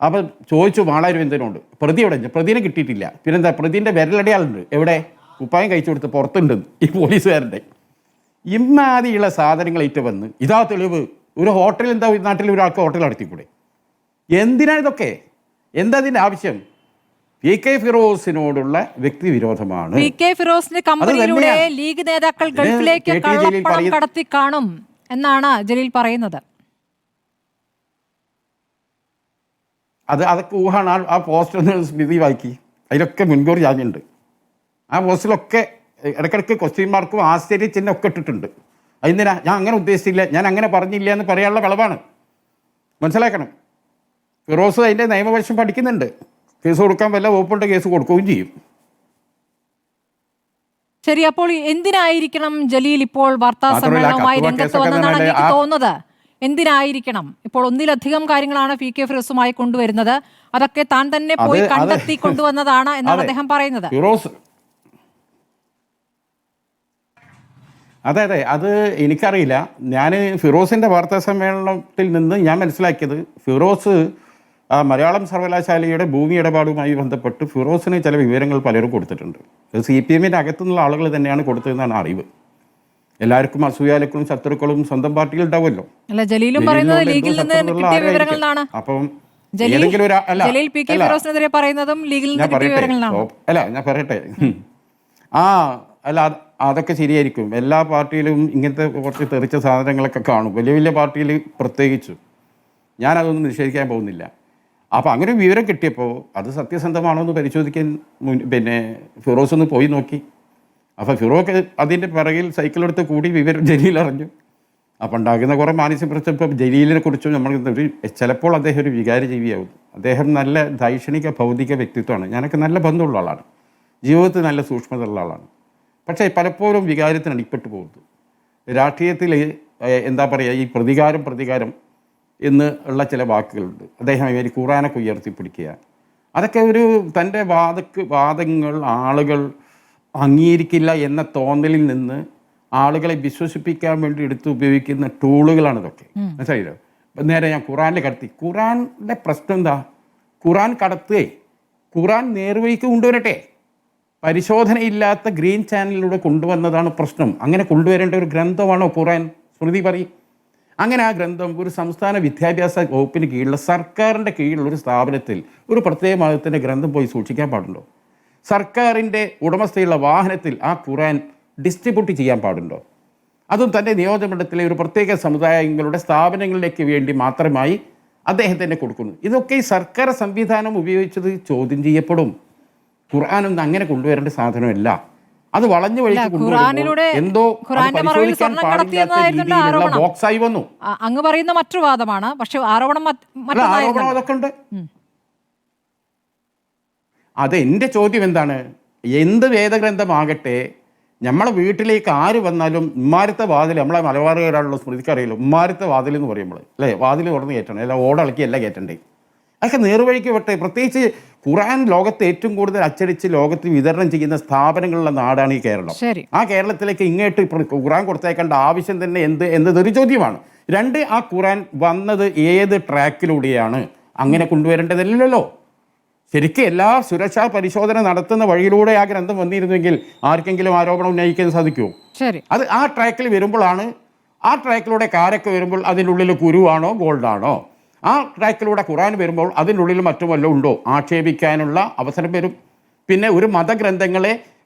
അപ്പോൾ ചോദിച്ചു മാളാരവിന്ദനോട്, പ്രതി എവിടെ? പ്രതിനെ കിട്ടിയിട്ടില്ല. പിന്നെന്താ? പ്രതിൻ്റെ വിരലടയാളുണ്ട്. എവിടെ? കുപ്പായം കഴിച്ചു കൊടുത്ത് പുറത്തുണ്ട് ഈ പോലീസുകാരുടെ. ഇമ്മാതിയുള്ള സാധനങ്ങളേറ്റ് വന്ന് ഇതാ തെളിവ്. ഒരു ഹോട്ടൽ, എന്താ നാട്ടിൽ ഒരാൾക്ക് ഹോട്ടൽ നടത്തിക്കൂടെ? എന്തിനാണ് ഇതൊക്കെ? എന്താ ഇതിൻ്റെ ആവശ്യം? PK ഫിറോസിനോടുള്ള വ്യക്തിവിരോധമാണ്. PK ഫിറോസിന്റെ കമ്പനിയിലൂടെ ലീഗ് നേതാക്കൾ ഗൾഫിലേക്ക് കള്ളപ്പണം കടത്തി കാണും എന്നാണ് ജലീൽ പറയുന്നത്. അതൊക്കെ ഊഹാണ്. ആ പോസ്റ്റർ ഒന്ന് സ്മൃതി വായിക്കി, അതിലൊക്കെ മുൻകൂർ ജാമ്യമുണ്ട്. ആ പോസ്റ്റിലൊക്കെ ഇടയ്ക്കിടയ്ക്ക് ക്വസ്റ്റ്യൻ മാർക്കും ആശ്ചര്യചിഹ്നം ഒക്കെ ഇട്ടിട്ടുണ്ട്. അതിന്തിനാ? ഞാൻ അങ്ങനെ ഉദ്ദേശിച്ചില്ല, ഞാൻ അങ്ങനെ പറഞ്ഞില്ല എന്ന് പറയാനുള്ള കളവാണ്. മനസ്സിലാക്കണം. ഫിറോസ് അതിൻ്റെ നിയമവശം പഠിക്കുന്നുണ്ട്. കേസ് കൊടുക്കാൻ വല്ല വകുപ്പുണ്ട്, കേസ് കൊടുക്കുകയും ചെയ്യും. ശരി, അപ്പോൾ എന്തിനായിരിക്കണം ജലീൽ ഇപ്പോൾ വാർത്താ സമ്മേളനവുമായി രംഗത്ത് വന്നതാണ് എനിക്ക് തോന്നുന്നത്? എന്തിനായിരിക്കണം? ഇപ്പോൾ ഒന്നിലധികം കാര്യങ്ങളാണ് PK ഫിറോസുമായി കൊണ്ടുവരുന്നത്. അതൊക്കെ താൻ തന്നെ പോയി കണ്ടെത്തി കൊണ്ടുവന്നതാണ് എന്നാണ് അദ്ദേഹം പറയുന്നത്. അതെ, അത് എനിക്കറിയില്ല. ഞാൻ ഫിറോസിൻ്റെ വാർത്താ സമ്മേളനത്തിൽ നിന്ന് ഞാൻ മനസ്സിലാക്കിയത്, ഫിറോസ് മലയാളം സർവകലാശാലയുടെ ഭൂമി ഇടപാടുമായി ബന്ധപ്പെട്ട് ഫിറോസിന് ചില വിവരങ്ങൾ പലരും കൊടുത്തിട്ടുണ്ട്. CPMൻ്റെ അകത്തുനിന്നുള്ള ആളുകൾ തന്നെയാണ് കൊടുത്തതെന്നാണ് അറിവ്. എല്ലാവർക്കും അസൂയാലുക്കളും ശത്രുക്കളും സ്വന്തം പാർട്ടിയിൽ ഉണ്ടാവുമല്ലോ. അപ്പം ഞാൻ പറയട്ടെ, അതൊക്കെ ശരിയായിരിക്കും. എല്ലാ പാർട്ടിയിലും ഇങ്ങനത്തെ കുറച്ച് തെറിച്ച സാധനങ്ങളൊക്കെ കാണും, വലിയ വലിയ പാർട്ടിയിൽ പ്രത്യേകിച്ചു. ഞാനതൊന്നും നിഷേധിക്കാൻ പോകുന്നില്ല. അപ്പോൾ അങ്ങനെ ഒരു വിവരം കിട്ടിയപ്പോൾ അത് സത്യസന്ധമാണോ എന്ന് പരിശോധിക്കാൻ പിന്നെ ഫിറോസ് ഒന്ന് പോയി നോക്കി. അപ്പോൾ ഫിറോക്ക് അതിൻ്റെ പിറകിൽ സൈക്കിളെടുത്ത് കൂടി വിവരം ജലീൽ അറിഞ്ഞു. അപ്പോൾ ഉണ്ടാകുന്ന കുറേ മാനസിക പ്രശ്നം. ഇപ്പോൾ ജലീലിനെ കുറിച്ചും നമ്മൾ ചിലപ്പോൾ അദ്ദേഹം ഒരു വികാരജീവിയാവും. അദ്ദേഹം നല്ല ദൈക്ഷണിക ഭൗതിക വ്യക്തിത്വമാണ്. ഞാനൊക്കെ നല്ല ബന്ധമുള്ള ആളാണ്, ജീവിതത്തിൽ നല്ല സൂക്ഷ്മത ഉള്ള ആളാണ്. പക്ഷേ പലപ്പോഴും വികാരത്തിന് അടിപ്പെട്ടു പോകുന്നു. രാഷ്ട്രീയത്തിൽ എന്താ പറയുക, ഈ പ്രതികാരം എന്ന് ഉള്ള ചില വാക്കുകളുണ്ട്. അദ്ദേഹം ഇവർ ഖുറാനൊക്കെ ഉയർത്തിപ്പിടിക്കുക, അതൊക്കെ ഒരു തൻ്റെ വാദങ്ങൾ ആളുകൾ അംഗീകരിക്കില്ല എന്ന തോന്നലിൽ നിന്ന് ആളുകളെ വിശ്വസിപ്പിക്കാൻ വേണ്ടി എടുത്ത് ഉപയോഗിക്കുന്ന ടൂളുകളാണ് ഇതൊക്കെ. മനസ്സിലായില്ലോ? നേരെ ഞാൻ ഖുറാനിൽ കടത്തി. ഖുറാനിൻ്റെ പ്രശ്നം എന്താ? ഖുറാൻ കടത്തുകയെ ഖുറാൻ നേർവഴിക്ക് കൊണ്ടുവരട്ടെ. പരിശോധനയില്ലാത്ത ഗ്രീൻ ചാനലിലൂടെ കൊണ്ടുവന്നതാണ് പ്രശ്നം. അങ്ങനെ കൊണ്ടുവരേണ്ട ഒരു ഗ്രന്ഥമാണോ ഖുറാൻ? സ്മൃതി പറയും. അങ്ങനെ ആ ഗ്രന്ഥം ഒരു സംസ്ഥാന വിദ്യാഭ്യാസ വകുപ്പിന് കീഴിലുള്ള സർക്കാരിൻ്റെ കീഴിലുള്ള ഒരു സ്ഥാപനത്തിൽ ഒരു പ്രത്യേക മതത്തിൻ്റെ ഗ്രന്ഥം പോയി സൂക്ഷിക്കാൻ പാടുണ്ടോ? സർക്കാരിൻ്റെ ഉടമസ്ഥയുള്ള വാഹനത്തിൽ ആ ഖുറാൻ ഡിസ്ട്രിബ്യൂട്ട് ചെയ്യാൻ പാടുണ്ടോ? അതും തൻ്റെ നിയോജകമണ്ഡലത്തിലെ ഒരു പ്രത്യേക സമുദായങ്ങളുടെ സ്ഥാപനങ്ങളിലേക്ക് വേണ്ടി മാത്രമായി അദ്ദേഹത്തിൻ്റെ കൊടുക്കുന്നു. ഇതൊക്കെ ഈ സർക്കാർ സംവിധാനം ഉപയോഗിച്ചത് ചോദ്യം ചെയ്യപ്പെടും. ഖുർആനൊന്നും അങ്ങനെ കൊണ്ടുവരേണ്ട സാധനമല്ല. അത് വളഞ്ഞു വഴിക്ക് കൊണ്ടുവരുമ്പോൾ എന്തോ പരിശോധിക്കാൻ പാടില്ലാത്ത രീതിയിലുള്ള ബോക്സായി വന്നു. അങ്ങ് പറയുന്ന മറ്റൊരു വാദമാണ്. പക്ഷെ ആരോപണം അതൊക്കെ ഉണ്ട്. അത് എൻ്റെ ചോദ്യം എന്താണ്? എന്ത് വേദഗ്രന്ഥമാകട്ടെ, നമ്മളെ വീട്ടിലേക്ക് ആര് വന്നാലും ഉമ്മാരത്തെ വാതിൽ, നമ്മളെ മലബാറുകാരാണല്ലോ, സ്മൃതിക്കറിയില്ലോ, ഉമ്മാരത്തെ വാതിൽ എന്ന് പറയുമ്പോൾ അല്ലേ, വാതിൽ തുറന്ന് കയറ്റണം, അല്ല ഓടളക്കി അല്ല കയറ്റണ്ടേ. അതൊക്കെ നേർവഴിക്ക് വിട്ടെ. പ്രത്യേകിച്ച് ഖുറാൻ ലോകത്ത് ഏറ്റവും കൂടുതൽ അച്ചടിച്ച് ലോകത്ത് വിതരണം ചെയ്യുന്ന സ്ഥാപനങ്ങളുള്ള നാടാണ് ഈ കേരളം. ആ കേരളത്തിലേക്ക് ഇങ്ങോട്ട് ഖുറാൻ കൊടുത്തേക്കേണ്ട ആവശ്യം തന്നെ എന്നതൊരു ചോദ്യമാണ്. രണ്ട്, ആ ഖുറാൻ വന്നത് ഏത് ട്രാക്കിലൂടെയാണ്? അങ്ങനെ കൊണ്ടുവരേണ്ടതല്ലല്ലോ. ശരിക്കും എല്ലാ സുരക്ഷാ പരിശോധന നടത്തുന്ന വഴിയിലൂടെ ആ ഗ്രന്ഥം വന്നിരുന്നെങ്കിൽ ആർക്കെങ്കിലും ആരോപണം ഉന്നയിക്കാൻ സാധിക്കുമോ? അത് ആ ട്രാക്കിൽ വരുമ്പോഴാണ്, ആ ട്രാക്കിലൂടെ കാരൊക്കെ വരുമ്പോൾ അതിനുള്ളിൽ കുരുവാണോ ഗോൾഡാണോ? ആ ട്രാക്കിലൂടെ ഖുറാൻ വരുമ്പോൾ അതിനുള്ളിൽ മറ്റു വല്ലതും ഉണ്ടോ? ആക്ഷേപിക്കാനുള്ള അവസരം വരും. പിന്നെ ഒരു മതഗ്രന്ഥങ്ങളെ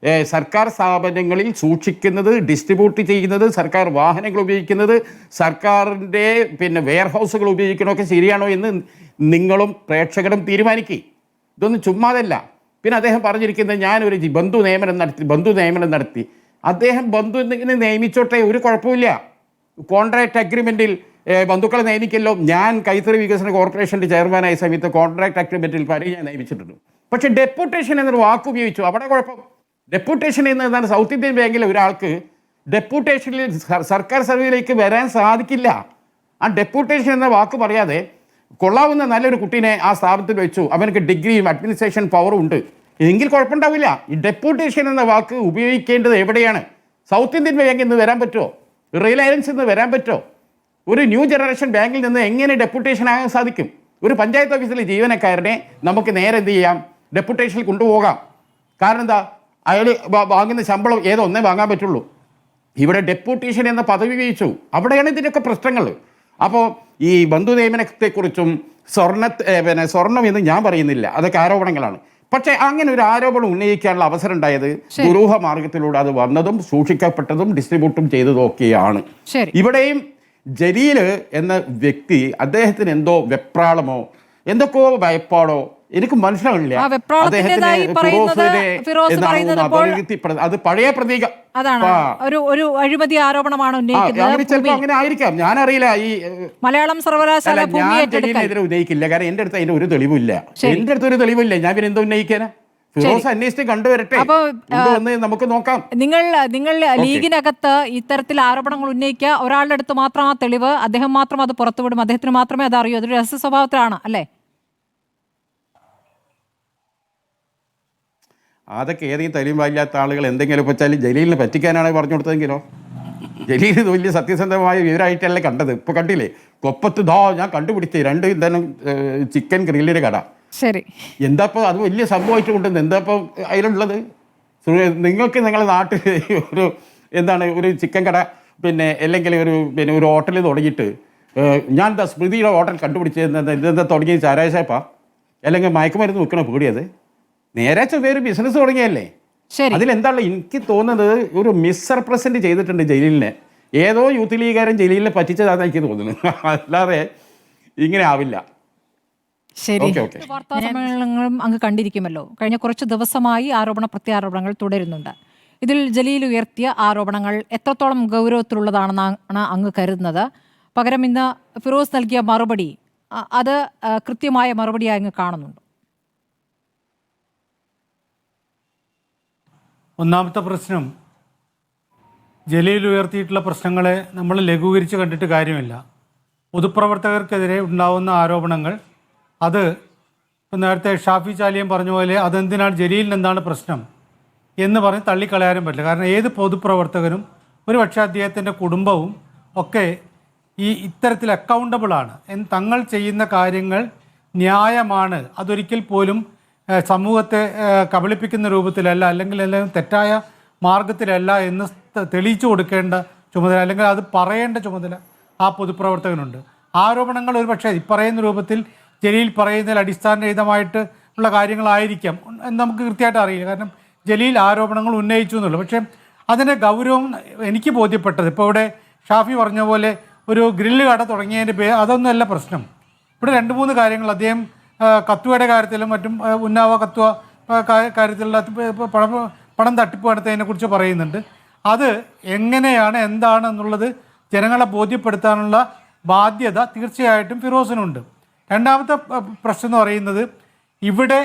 സർക്കാർ സ്ഥാപനങ്ങളിൽ സൂക്ഷിക്കുന്നത്, ഡിസ്ട്രിബ്യൂട്ട് ചെയ്യുന്നത്, സർക്കാർ വാഹനങ്ങൾ ഉപയോഗിക്കുന്നത്, സർക്കാരിൻ്റെ പിന്നെ വെയർഹൗസുകൾ ഉപയോഗിക്കണമൊക്കെ ശരിയാണോ എന്ന് നിങ്ങളും പ്രേക്ഷകരും തീരുമാനിക്കുക. ഇതൊന്നും ചുമ്മാതല്ല. പിന്നെ അദ്ദേഹം പറഞ്ഞിരിക്കുന്നത് ഞാനൊരു ബന്ധു നിയമനം നടത്തി. അദ്ദേഹം ബന്ധുവിനെ നിയമിച്ചോട്ടെ, ഒരു കുഴപ്പമില്ല. കോൺട്രാക്ട് അഗ്രിമെൻറ്റിൽ ബന്ധുക്കളെ നിയമിക്കല്ലോ. ഞാൻ കൈത്തറി വികസന കോർപ്പറേഷൻ്റെ ചെയർമാനായ സമയത്ത് കോൺട്രാക്ട് അഗ്രിമെൻറ്റിൽ പലരും ഞാൻ നിയമിച്ചിട്ടുണ്ട്. പക്ഷേ ഡെപ്യൂട്ടേഷൻ എന്നൊരു വാക്ക് ഉപയോഗിച്ചു, അവിടെ കുഴപ്പം. ഡെപ്യൂട്ടേഷൻ എന്നതാണ് സൗത്ത് ഇന്ത്യൻ ബാങ്കിലെ ഒരാൾക്ക് ഡെപ്യൂട്ടേഷനിൽ സർക്കാർ സർവീസിലേക്ക് വരാൻ സാധിക്കില്ല. ആ ഡെപ്യൂട്ടേഷൻ എന്ന വാക്ക് പറയാതെ കൊള്ളാവുന്ന നല്ലൊരു കുട്ടീനെ ആ സ്ഥാപനത്തിൽ വെച്ചു, അവനക്ക് ഡിഗ്രിയും അഡ്മിനിസ്ട്രേഷൻ പവറും ഉണ്ട്, എങ്കിൽ കുഴപ്പമുണ്ടാവില്ല. ഈ ഡെപ്യൂട്ടേഷൻ എന്ന വാക്ക് ഉപയോഗിക്കേണ്ടത് എവിടെയാണ്? സൗത്ത് ഇന്ത്യൻ ബാങ്കിൽ നിന്ന് വരാൻ പറ്റുമോ? റിലയൻസിൽ നിന്ന് വരാൻ പറ്റുമോ? ഒരു ന്യൂ ജനറേഷൻ ബാങ്കിൽ നിന്ന് എങ്ങനെ ഡെപ്യൂട്ടേഷൻ ആകാൻ സാധിക്കും? ഒരു പഞ്ചായത്ത് ഓഫീസിലെ ജീവനക്കാരനെ നമുക്ക് നേരെ എന്ത് ചെയ്യാം? ഡെപ്യൂട്ടേഷനിൽ കൊണ്ടുപോകാം. കാരണം എന്താ? അയാൾ വാങ്ങുന്ന ശമ്പളം ഒന്നേ വാങ്ങാൻ പറ്റുള്ളൂ. ഇവിടെ ഡെപ്യൂട്ടേഷൻ എന്ന പദവി ഉപയോഗിച്ചു. അവിടെയാണ് ഇതിൻ്റെയൊക്കെ പ്രശ്നങ്ങൾ. അപ്പോൾ ഈ ബന്ധു നിയമനത്തെക്കുറിച്ചും സ്വർണം എന്ന് ഞാൻ പറയുന്നില്ല, അതൊക്കെ ആരോപണങ്ങളാണ്. പക്ഷേ അങ്ങനെ ഒരു ആരോപണം ഉന്നയിക്കാനുള്ള അവസരം ഉണ്ടായത് ദുരൂഹ മാർഗത്തിലൂടെ അത് വന്നതും സൂക്ഷിക്കപ്പെട്ടതും ഡിസ്ട്രിബ്യൂട്ടും ചെയ്തതും ഒക്കെയാണ്. ഇവിടെയും ജലീൽ എന്ന വ്യക്തി, അദ്ദേഹത്തിന് എന്തോ വെപ്രാളമോ എന്തൊക്കെയോ ഭയപ്പാടോ എനിക്ക് മനസ്സിലാവില്ല. അത് പഴയ പ്രതീക ഒരു അഴിമതി ആരോപണമാണ് ചിലപ്പോൾ അങ്ങനെ ആയിരിക്കാം, ഞാനറിയില്ല. ഈ മലയാളം സർവകലാശാല ജലീലിനെതിരെ ഉന്നയിക്കില്ല, കാരണം എൻ്റെ അടുത്ത് അതിന്റെ ഒരു തെളിവില്ല. എൻ്റെ അടുത്ത് ഒരു തെളിവില്ല, ഞാൻ പിന്നെ എന്തോ ഉന്നയിക്കാനാ? ഫിറോസ് അന്വേഷിച്ച് കണ്ടുവരട്ടെ, നമുക്ക് നോക്കാം. നിങ്ങൾ ലീഗിനകത്ത് ഇത്തരത്തിൽ ആരോപണങ്ങൾ ഉന്നയിക്കുക, ഒരാളുടെ അടുത്ത് മാത്രം ആ തെളിവ്, അദ്ദേഹം മാത്രം അത് പുറത്തുവിടും, അദ്ദേഹത്തിന് മാത്രമേ അത് അറിയൂ, അതൊരു രഹസ്യ സ്വഭാവത്തിലാണ് അല്ലേ? അതൊക്കെ ഏതെങ്കിലും തെളിവില്ലാത്ത ആളുകൾ എന്തെങ്കിലും വെച്ചാൽ ജലീലിനെ പറ്റിക്കാനാണ് പറഞ്ഞു കൊടുത്തതെങ്കിലോ? ജലീൽ ഇത് വലിയ സത്യസന്ധമായ വിവരമായിട്ടല്ലേ കണ്ടത്. ഇപ്പോൾ കണ്ടില്ലേ, കൊപ്പത്ത് ഞാൻ കണ്ടുപിടിച്ചേ 2 ഇന്ധനം ചിക്കൻ ഗ്രില്ലിൻ്റെ കട. ശരി, എന്താ ഇപ്പോൾ അത് വലിയ സംഭവമായിട്ട് കൊണ്ടുവന്നത്? എന്താ ഇപ്പോൾ അതിലുള്ളത്? നിങ്ങൾക്ക് നിങ്ങളുടെ നാട്ടിൽ ഒരു ചിക്കൻ കട അല്ലെങ്കിൽ ഒരു ഹോട്ടൽ തുടങ്ങിയിട്ട് ഞാൻ എന്താ സ്മൃതിയുടെ ഹോട്ടൽ കണ്ടുപിടിച്ചത് ഇതെന്താ തുടങ്ങിയത്? ചാരായശാപ്പാ അല്ലെങ്കിൽ മയക്കുമരുന്ന് വെക്കണ പേടിയത്? നേരെ ചൊവ്വേരു ബിസിനസ് തുടങ്ങിയല്ലേ? അതിലെന്താണ് എനിക്ക് തോന്നുന്നത്, ഒരു മിസ്റെപ്രസെന്റ് ചെയ്തിട്ടുണ്ട് ജലീലിനെ. ഏതോ യൂത്ത് ലീഗുകാരൻ ജലീലിനെ പറ്റിച്ചതാണെന്ന് എനിക്ക് തോന്നുന്നത്, അല്ലാതെ ഇങ്ങനെ ആവില്ല. ശരി, വാർത്താ സമ്മേളനങ്ങളും അങ്ങ് കണ്ടിരിക്കുമല്ലോ. കഴിഞ്ഞ കുറച്ച് ദിവസമായി ആരോപണ പ്രത്യാരോപണങ്ങൾ തുടരുന്നുണ്ട്. ഇതിൽ ജലീൽ ഉയർത്തിയ ആരോപണങ്ങൾ എത്രത്തോളം ഗൗരവത്തിലുള്ളതാണെന്നാണ് അങ്ങ് കരുതുന്നത്? പകരം ഇന്ന് ഫിറോസ് നൽകിയ മറുപടി, അത് കൃത്യമായ മറുപടിയായി അങ്ങ് കാണുന്നുണ്ടോ? ഒന്നാമത്തെ പ്രശ്നം, ജലീൽ ഉയർത്തിയിട്ടുള്ള പ്രശ്നങ്ങളെ നമ്മൾ ലഘൂകരിച്ച് കണ്ടിട്ട് കാര്യമില്ല. പൊതുപ്രവർത്തകർക്കെതിരെ ഉണ്ടാവുന്ന ആരോപണങ്ങൾ അത് നേരത്തെ ഷാഫി ചാലിയൻ പറഞ്ഞ പോലെ അതെന്തിനാണ് ജലീലിന് എന്താണ് പ്രശ്നം എന്ന് പറഞ്ഞ് തള്ളിക്കളയാനും പറ്റില്ല. കാരണം ഏത് പൊതുപ്രവർത്തകനും ഒരുപക്ഷെ അദ്ദേഹത്തിൻ്റെ കുടുംബവും ഒക്കെ ഇത്തരത്തിൽ അക്കൗണ്ടബിളാണ്. തങ്ങൾ ചെയ്യുന്ന കാര്യങ്ങൾ ന്യായമാണ്, അതൊരിക്കൽ പോലും സമൂഹത്തെ കബളിപ്പിക്കുന്ന രൂപത്തിലല്ല, അല്ലെങ്കിൽ തെറ്റായ മാർഗത്തിലല്ല എന്ന് തെളിയിച്ചു കൊടുക്കേണ്ട ചുമതല, അല്ലെങ്കിൽ അത് പറയേണ്ട ചുമതല ആ പൊതുപ്രവർത്തകനുണ്ട്. ആരോപണങ്ങൾ ഒരുപക്ഷെ ഈ പറയുന്ന രൂപത്തിൽ ജലീൽ പറയുന്നതിൽ അടിസ്ഥാനരഹിതമായിട്ട് ഉള്ള കാര്യങ്ങളായിരിക്കാം എന്ന് നമുക്ക് കൃത്യമായിട്ട് അറിയില്ല. കാരണം ജലീൽ ആരോപണങ്ങൾ ഉന്നയിച്ചു എന്നുള്ളൂ. പക്ഷേ അതിൻ്റെ ഗൗരവം എനിക്ക് ബോധ്യപ്പെട്ടത് ഇപ്പോൾ ഇവിടെ ഷാഫി പറഞ്ഞ പോലെ ഒരു ഗ്രില്ല് കട തുടങ്ങിയതിൻ്റെ അതൊന്നുമല്ല പ്രശ്നം. ഇവിടെ 2-3 കാര്യങ്ങൾ അദ്ദേഹം കത്തുവയുടെ കാര്യത്തിലും മറ്റും ഉന്നാവ കത്തുവ കാര്യത്തിലുള്ള പണം തട്ടിപ്പ് നടത്തുന്നതിനെക്കുറിച്ച് പറയുന്നുണ്ട്. അത് എങ്ങനെയാണ് എന്താണെന്നുള്ളത് ജനങ്ങളെ ബോധ്യപ്പെടുത്താനുള്ള ബാധ്യത തീർച്ചയായിട്ടും ഫിറോസിനുണ്ട്. രണ്ടാമത്തെ പ്രശ്നം എന്ന് പറയുന്നത് ഇവിടെ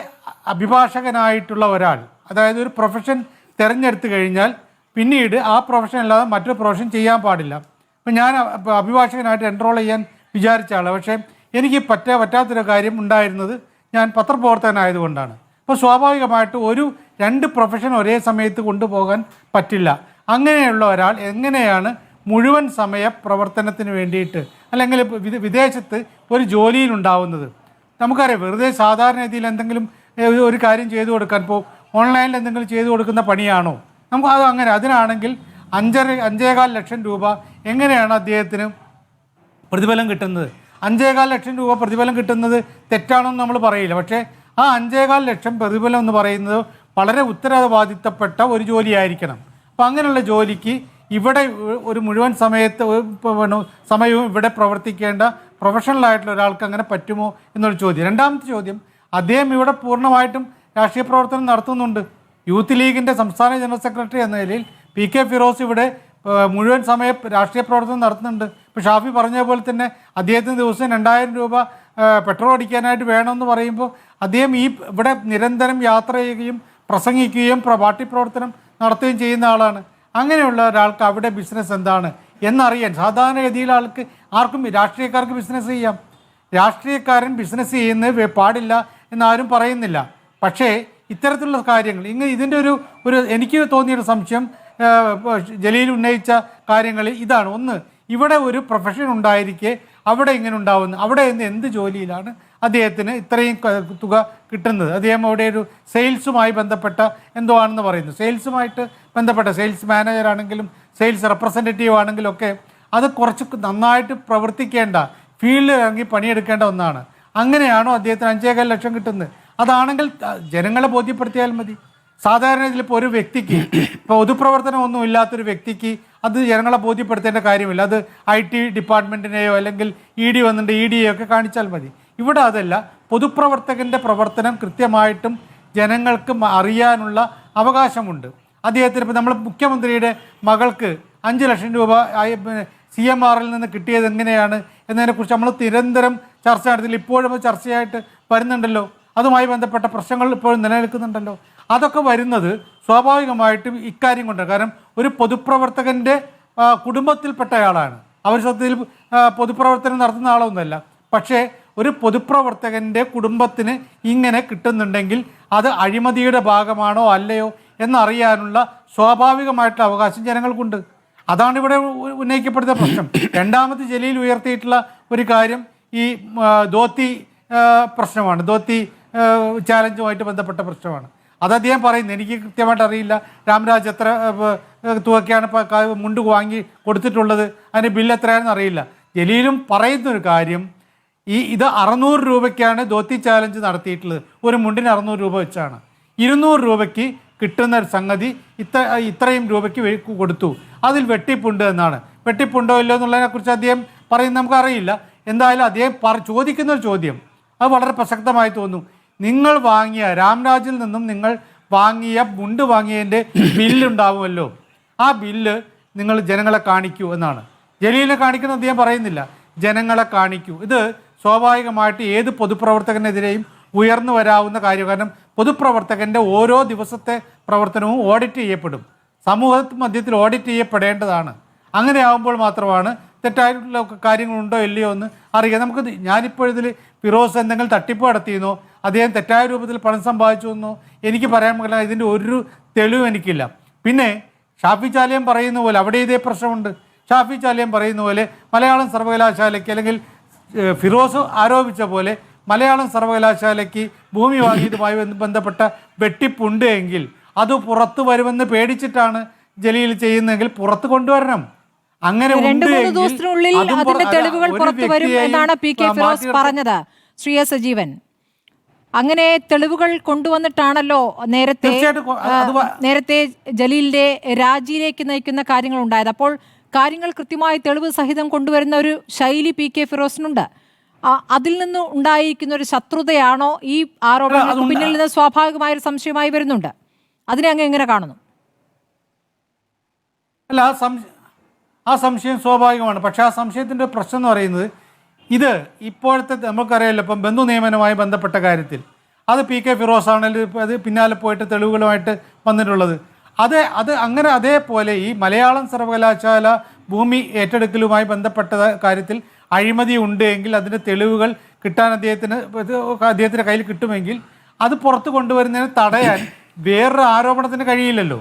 അഭിഭാഷകനായിട്ടുള്ള ഒരാൾ, അതായത് ഒരു പ്രൊഫഷൻ തിരഞ്ഞെടുത്തു കഴിഞ്ഞാൽ പിന്നീട് ആ പ്രൊഫഷൻ അല്ലാതെ മറ്റൊരു പ്രൊഫഷൻ ചെയ്യാൻ പാടില്ല. ഇപ്പം ഞാൻ അഭിഭാഷകനായിട്ട് എൻറോൾ ചെയ്യാൻ വിചാരിച്ച ആളാണ്. പക്ഷേ എനിക്ക് പറ്റാത്തൊരു കാര്യം ഉണ്ടായിരുന്നത് ഞാൻ പത്രപ്രവർത്തകനായതുകൊണ്ടാണ്. അപ്പോൾ സ്വാഭാവികമായിട്ട് 2 പ്രൊഫഷൻ ഒരേ സമയത്ത് കൊണ്ടുപോകാൻ പറ്റില്ല. അങ്ങനെയുള്ള ഒരാൾ എങ്ങനെയാണ് മുഴുവൻ സമയ പ്രവർത്തനത്തിന് വേണ്ടിയിട്ട് അല്ലെങ്കിൽ വിദേശത്ത് ഒരു ജോലിയിലുണ്ടാവുന്നത്? നമുക്കറിയാം, വെറുതെ സാധാരണ രീതിയിൽ എന്തെങ്കിലും ഒരു കാര്യം ചെയ്തു കൊടുക്കാൻ, ഇപ്പോൾ ഓൺലൈനിൽ എന്തെങ്കിലും ചെയ്തു കൊടുക്കുന്ന പണിയാണോ? നമുക്ക് അത് അങ്ങനെ അതിനാണെങ്കിൽ 5.25 ലക്ഷം രൂപ എങ്ങനെയാണ് അദ്ദേഹത്തിന് പ്രതിഫലം കിട്ടുന്നത്? 5.25 ലക്ഷം രൂപ പ്രതിഫലം കിട്ടുന്നത് തെറ്റാണെന്ന് നമ്മൾ പറയില്ല. പക്ഷേ ആ 5.25 ലക്ഷം പ്രതിഫലം എന്ന് പറയുന്നത് വളരെ ഉത്തരവാദിത്തപ്പെട്ട ഒരു ജോലിയായിരിക്കണം. അപ്പം അങ്ങനെയുള്ള ജോലിക്ക് ഇവിടെ ഒരു മുഴുവൻ സമയവും ഇവിടെ പ്രവർത്തിക്കേണ്ട പ്രൊഫഷണലായിട്ടുള്ള ഒരാൾക്ക് അങ്ങനെ പറ്റുമോ എന്നൊരു ചോദ്യം. രണ്ടാമത്തെ ചോദ്യം, അദ്ദേഹം ഇവിടെ പൂർണ്ണമായിട്ടും രാഷ്ട്രീയ പ്രവർത്തനം നടത്തുന്നുണ്ട്. യൂത്ത് ലീഗിൻ്റെ സംസ്ഥാന ജനറൽ സെക്രട്ടറി എന്ന നിലയിൽ PK ഫിറോസ് ഇവിടെ മുഴുവൻ സമയ രാഷ്ട്രീയ പ്രവർത്തനം നടത്തുന്നുണ്ട്. ഇപ്പോൾ ഷാഫി പറഞ്ഞ പോലെ തന്നെ അദ്ദേഹത്തിന് ദിവസം 2000 രൂപ പെട്രോൾ അടിക്കാനായിട്ട് വേണമെന്ന് പറയുമ്പോൾ അദ്ദേഹം ഇവിടെ നിരന്തരം യാത്ര ചെയ്യുകയും പ്രസംഗിക്കുകയും പാർട്ടി പ്രവർത്തനം നടത്തുകയും ചെയ്യുന്ന ആളാണ്. അങ്ങനെയുള്ള ഒരാൾക്ക് അവിടെ ബിസിനസ് എന്താണ് എന്നറിയാൻ സാധാരണഗതിയിൽ ആർക്കും രാഷ്ട്രീയക്കാർക്ക് ബിസിനസ് ചെയ്യാം. രാഷ്ട്രീയക്കാരൻ ബിസിനസ് ചെയ്യുന്നത് പാടില്ല എന്നാരും പറയുന്നില്ല. പക്ഷേ ഇത്തരത്തിലുള്ള കാര്യങ്ങൾ ഇതിൻ്റെ ഒരു എനിക്ക് തോന്നിയൊരു സംശയം ജലീൽ ഉന്നയിച്ച കാര്യങ്ങളിൽ ഇതാണ്. ഒന്ന്, ഇവിടെ ഒരു പ്രൊഫഷൻ ഉണ്ടായിരിക്കെ അവിടെ ഇങ്ങനെ ഉണ്ടാവുന്നു. അവിടെ നിന്ന് എന്ത് ജോലിയിലാണ് അദ്ദേഹത്തിന് ഇത്രയും തുക കിട്ടുന്നത്? അദ്ദേഹം അവിടെ ഒരു സെയിൽസുമായി ബന്ധപ്പെട്ട എന്തോ ആണെന്ന് പറയുന്നു. സെയിൽസുമായിട്ട് ബന്ധപ്പെട്ട സെയിൽസ് മാനേജർ ആണെങ്കിലും സെയിൽസ് റെപ്രസെൻറ്റേറ്റീവ് ആണെങ്കിലും ഒക്കെ അത് കുറച്ച് നന്നായിട്ട് പ്രവർത്തിക്കേണ്ട, ഫീൽഡിൽ ഇറങ്ങി പണിയെടുക്കേണ്ട ഒന്നാണ്. അങ്ങനെയാണോ അദ്ദേഹത്തിന് 5.25 ലക്ഷം കിട്ടുന്നത്? അതാണെങ്കിൽ ജനങ്ങളെ ബോധ്യപ്പെടുത്തിയാൽ മതി. സാധാരണ ഇതിലിപ്പോൾ ഒരു വ്യക്തിക്ക്, ഇപ്പോൾ പൊതുപ്രവർത്തനം ഒന്നും ഇല്ലാത്തൊരു വ്യക്തിക്ക് അത് ജനങ്ങളെ ബോധ്യപ്പെടുത്തേണ്ട കാര്യമില്ല. അത് IT ഡിപ്പാർട്ട്മെൻറ്റിനെയോ അല്ലെങ്കിൽ ED വന്നിട്ട് EDയോ ഒക്കെ കാണിച്ചാൽ മതി. ഇവിടെ അതല്ല. പൊതുപ്രവർത്തകൻ്റെ പ്രവർത്തനം കൃത്യമായിട്ടും ജനങ്ങൾക്ക് അറിയാനുള്ള അവകാശമുണ്ട്. അദ്ദേഹത്തിന് ഇപ്പോൾ നമ്മൾ മുഖ്യമന്ത്രിയുടെ മകൾക്ക് 5 ലക്ഷം രൂപ CMRൽ നിന്ന് കിട്ടിയത് എങ്ങനെയാണ് എന്നതിനെക്കുറിച്ച് നമ്മൾ നിരന്തരം ചർച്ച നടത്തില്ല. ഇപ്പോഴും ചർച്ചയായിട്ട് വരുന്നുണ്ടല്ലോ. അതുമായി ബന്ധപ്പെട്ട പ്രശ്നങ്ങൾ ഇപ്പോഴും നിലനിൽക്കുന്നുണ്ടല്ലോ. അതൊക്കെ വരുന്നത് സ്വാഭാവികമായിട്ടും ഇക്കാര്യം കൊണ്ടാണ്. കാരണം ഒരു പൊതുപ്രവർത്തകൻ്റെ കുടുംബത്തിൽപ്പെട്ടയാളാണ്. അവർ സത്യത്തിൽ പൊതുപ്രവർത്തനം നടത്തുന്ന ആളൊന്നുമല്ല. പക്ഷേ ഒരു പൊതുപ്രവർത്തകൻ്റെ കുടുംബത്തിന് ഇങ്ങനെ കിട്ടുന്നുണ്ടെങ്കിൽ അത് അഴിമതിയുടെ ഭാഗമാണോ അല്ലയോ എന്നറിയാനുള്ള സ്വാഭാവികമായിട്ടുള്ള അവകാശം ജനങ്ങൾക്കുണ്ട്. അതാണ് ഇവിടെ ഉന്നയിക്കപ്പെടുന്ന പ്രശ്നം. രണ്ടാമത് ജലീൽ ഉയർത്തിയിട്ടുള്ള ഒരു കാര്യം ഈ ധോത്തി പ്രശ്നമാണ്. ധോത്തി ചാലഞ്ചുമായിട്ട് ബന്ധപ്പെട്ട പ്രശ്നമാണ്. അത് അദ്ദേഹം പറയുന്നത് എനിക്ക് കൃത്യമായിട്ട് അറിയില്ല. രാംരാജ് എത്ര തുകയ്ക്കാണ് ഇപ്പോൾ മുണ്ട് വാങ്ങി കൊടുത്തിട്ടുള്ളത്, അതിൻ്റെ ബില്ല് എത്രയാണെന്ന് അറിയില്ല. ജലീലും പറയുന്നൊരു കാര്യം, ഇത് 600 രൂപയ്ക്കാണ് ധോത്തി ചാലഞ്ച് നടത്തിയിട്ടുള്ളത്. ഒരു മുണ്ടിന് 600 രൂപ വെച്ചാണ്. 200 രൂപയ്ക്ക് കിട്ടുന്ന ഒരു സംഗതി ഇത്രയും രൂപയ്ക്ക് കൊടുത്തു. അതിൽ വെട്ടിപ്പുണ്ട് എന്നാണ്. വെട്ടിപ്പുണ്ടോ ഇല്ലോ എന്നുള്ളതിനെക്കുറിച്ച് അദ്ദേഹം പറയുന്നത് നമുക്കറിയില്ല. എന്തായാലും അദ്ദേഹം ചോദിക്കുന്നൊരു ചോദ്യം അത് വളരെ പ്രസക്തമായി തോന്നുന്നു. നിങ്ങൾ വാങ്ങിയ രാംരാജിൽ നിന്നും നിങ്ങൾ വാങ്ങിയ മുണ്ട് വാങ്ങിയതിൻ്റെ ബില്ലുണ്ടാവുമല്ലോ, ആ ബില്ല് നിങ്ങൾ ജനങ്ങളെ കാണിക്കൂ എന്നാണ്. ജലീലിനെ കാണിക്കുന്ന അദ്ദേഹം പറയുന്നില്ല, ജനങ്ങളെ കാണിക്കൂ. ഇത് സ്വാഭാവികമായിട്ട് ഏത് പൊതുപ്രവർത്തകനെതിരെയും ഉയർന്നു വരാവുന്ന കാര്യം. കാരണം പൊതുപ്രവർത്തകൻ്റെ ഓരോ ദിവസത്തെ പ്രവർത്തനവും ഓഡിറ്റ് ചെയ്യപ്പെടും. സമൂഹ മധ്യത്തിൽ ഓഡിറ്റ് ചെയ്യപ്പെടേണ്ടതാണ്. അങ്ങനെ ആകുമ്പോൾ മാത്രമാണ് തെറ്റായിട്ടുള്ള കാര്യങ്ങളുണ്ടോ ഇല്ലയോ എന്ന് അറിയാം. നമുക്ക് ഞാനിപ്പോൾ ഇതിൽ ഫിറോസ് എന്തെങ്കിലും തട്ടിപ്പ് നടത്തിയെന്നോ അദ്ദേഹം തെറ്റായ രൂപത്തിൽ പണം സമ്പാദിച്ചു എന്നോ എനിക്ക് പറയാൻ പറ്റില്ല. ഇതിൻ്റെ ഒരു തെളിവും എനിക്കില്ല. പിന്നെ ഷാഫി ചാലിയം പറയുന്ന പോലെ അവിടെ ഇതേ പ്രശ്നമുണ്ട്. ഷാഫി ചാലിയം പറയുന്ന പോലെ മലയാളം സർവകലാശാലയ്ക്ക് അല്ലെങ്കിൽ ഫിറോസ് ആരോപിച്ച പോലെ മലയാളം സർവകലാശാലയ്ക്ക് ഭൂമി വാങ്ങിയതുമായി ബന്ധപ്പെട്ട വെട്ടിപ്പുണ്ട് എങ്കിൽ അത് പുറത്തു വരുമെന്ന് പേടിച്ചിട്ടാണ് ജലീൽ ചെയ്യുന്നതെങ്കിൽ പുറത്ത് കൊണ്ടുവരണം. അങ്ങനെ 2-3 ദിവസത്തിനുള്ളിൽ അതിന്റെ തെളിവുകൾ പുറത്തു വരും എന്നാണ് പി കെ ഫിറോസ് പറഞ്ഞത്. ശ്രീ എസ് സജീവൻ, അങ്ങനെ തെളിവുകൾ കൊണ്ടുവന്നിട്ടാണല്ലോ നേരത്തെ ജലീലിന്റെ രാജിയിലേക്ക് നയിക്കുന്ന കാര്യങ്ങൾ ഉണ്ടായത്. അപ്പോൾ കാര്യങ്ങൾ കൃത്യമായി തെളിവ് സഹിതം കൊണ്ടുവരുന്ന ഒരു ശൈലി പി കെ ഫിറോസിനുണ്ട്. അതിൽ നിന്ന് ഉണ്ടായിരിക്കുന്ന ഒരു ശത്രുതയാണോ ഈ ആരോപണങ്ങൾക്ക് പിന്നിൽ നിന്ന് സ്വാഭാവികമായൊരു സംശയമായി വരുന്നുണ്ട്. അതിനെ അങ്ങ് എങ്ങനെ കാണുന്നു? അല്ല, ആ സംശയം സ്വാഭാവികമാണ്. പക്ഷേ ആ സംശയത്തിൻ്റെ പ്രശ്നം എന്ന് പറയുന്നത് ഇത് ഇപ്പോഴത്തെ നമുക്കറിയാമല്ലോ, ഇപ്പം ബന്ധു നിയമനവുമായി ബന്ധപ്പെട്ട കാര്യത്തിൽ അത് പി കെ ഫിറോസ് ആണെങ്കിൽ അത് പിന്നാലെ പോയിട്ട് തെളിവുകളുമായിട്ട് വന്നിട്ടുള്ളത്. അങ്ങനെ അതേപോലെ ഈ മലയാളം സർവകലാശാല ഭൂമി ഏറ്റെടുക്കലുമായി ബന്ധപ്പെട്ട കാര്യത്തിൽ അഴിമതി ഉണ്ട് എങ്കിൽ അതിൻ്റെ തെളിവുകൾ കിട്ടാൻ അദ്ദേഹത്തിൻ്റെ കയ്യിൽ കിട്ടുമെങ്കിൽ അത് പുറത്ത് കൊണ്ടുവരുന്നതിന് തടയാൻ വേറൊരു ആരോപണത്തിന് കഴിയില്ലല്ലോ.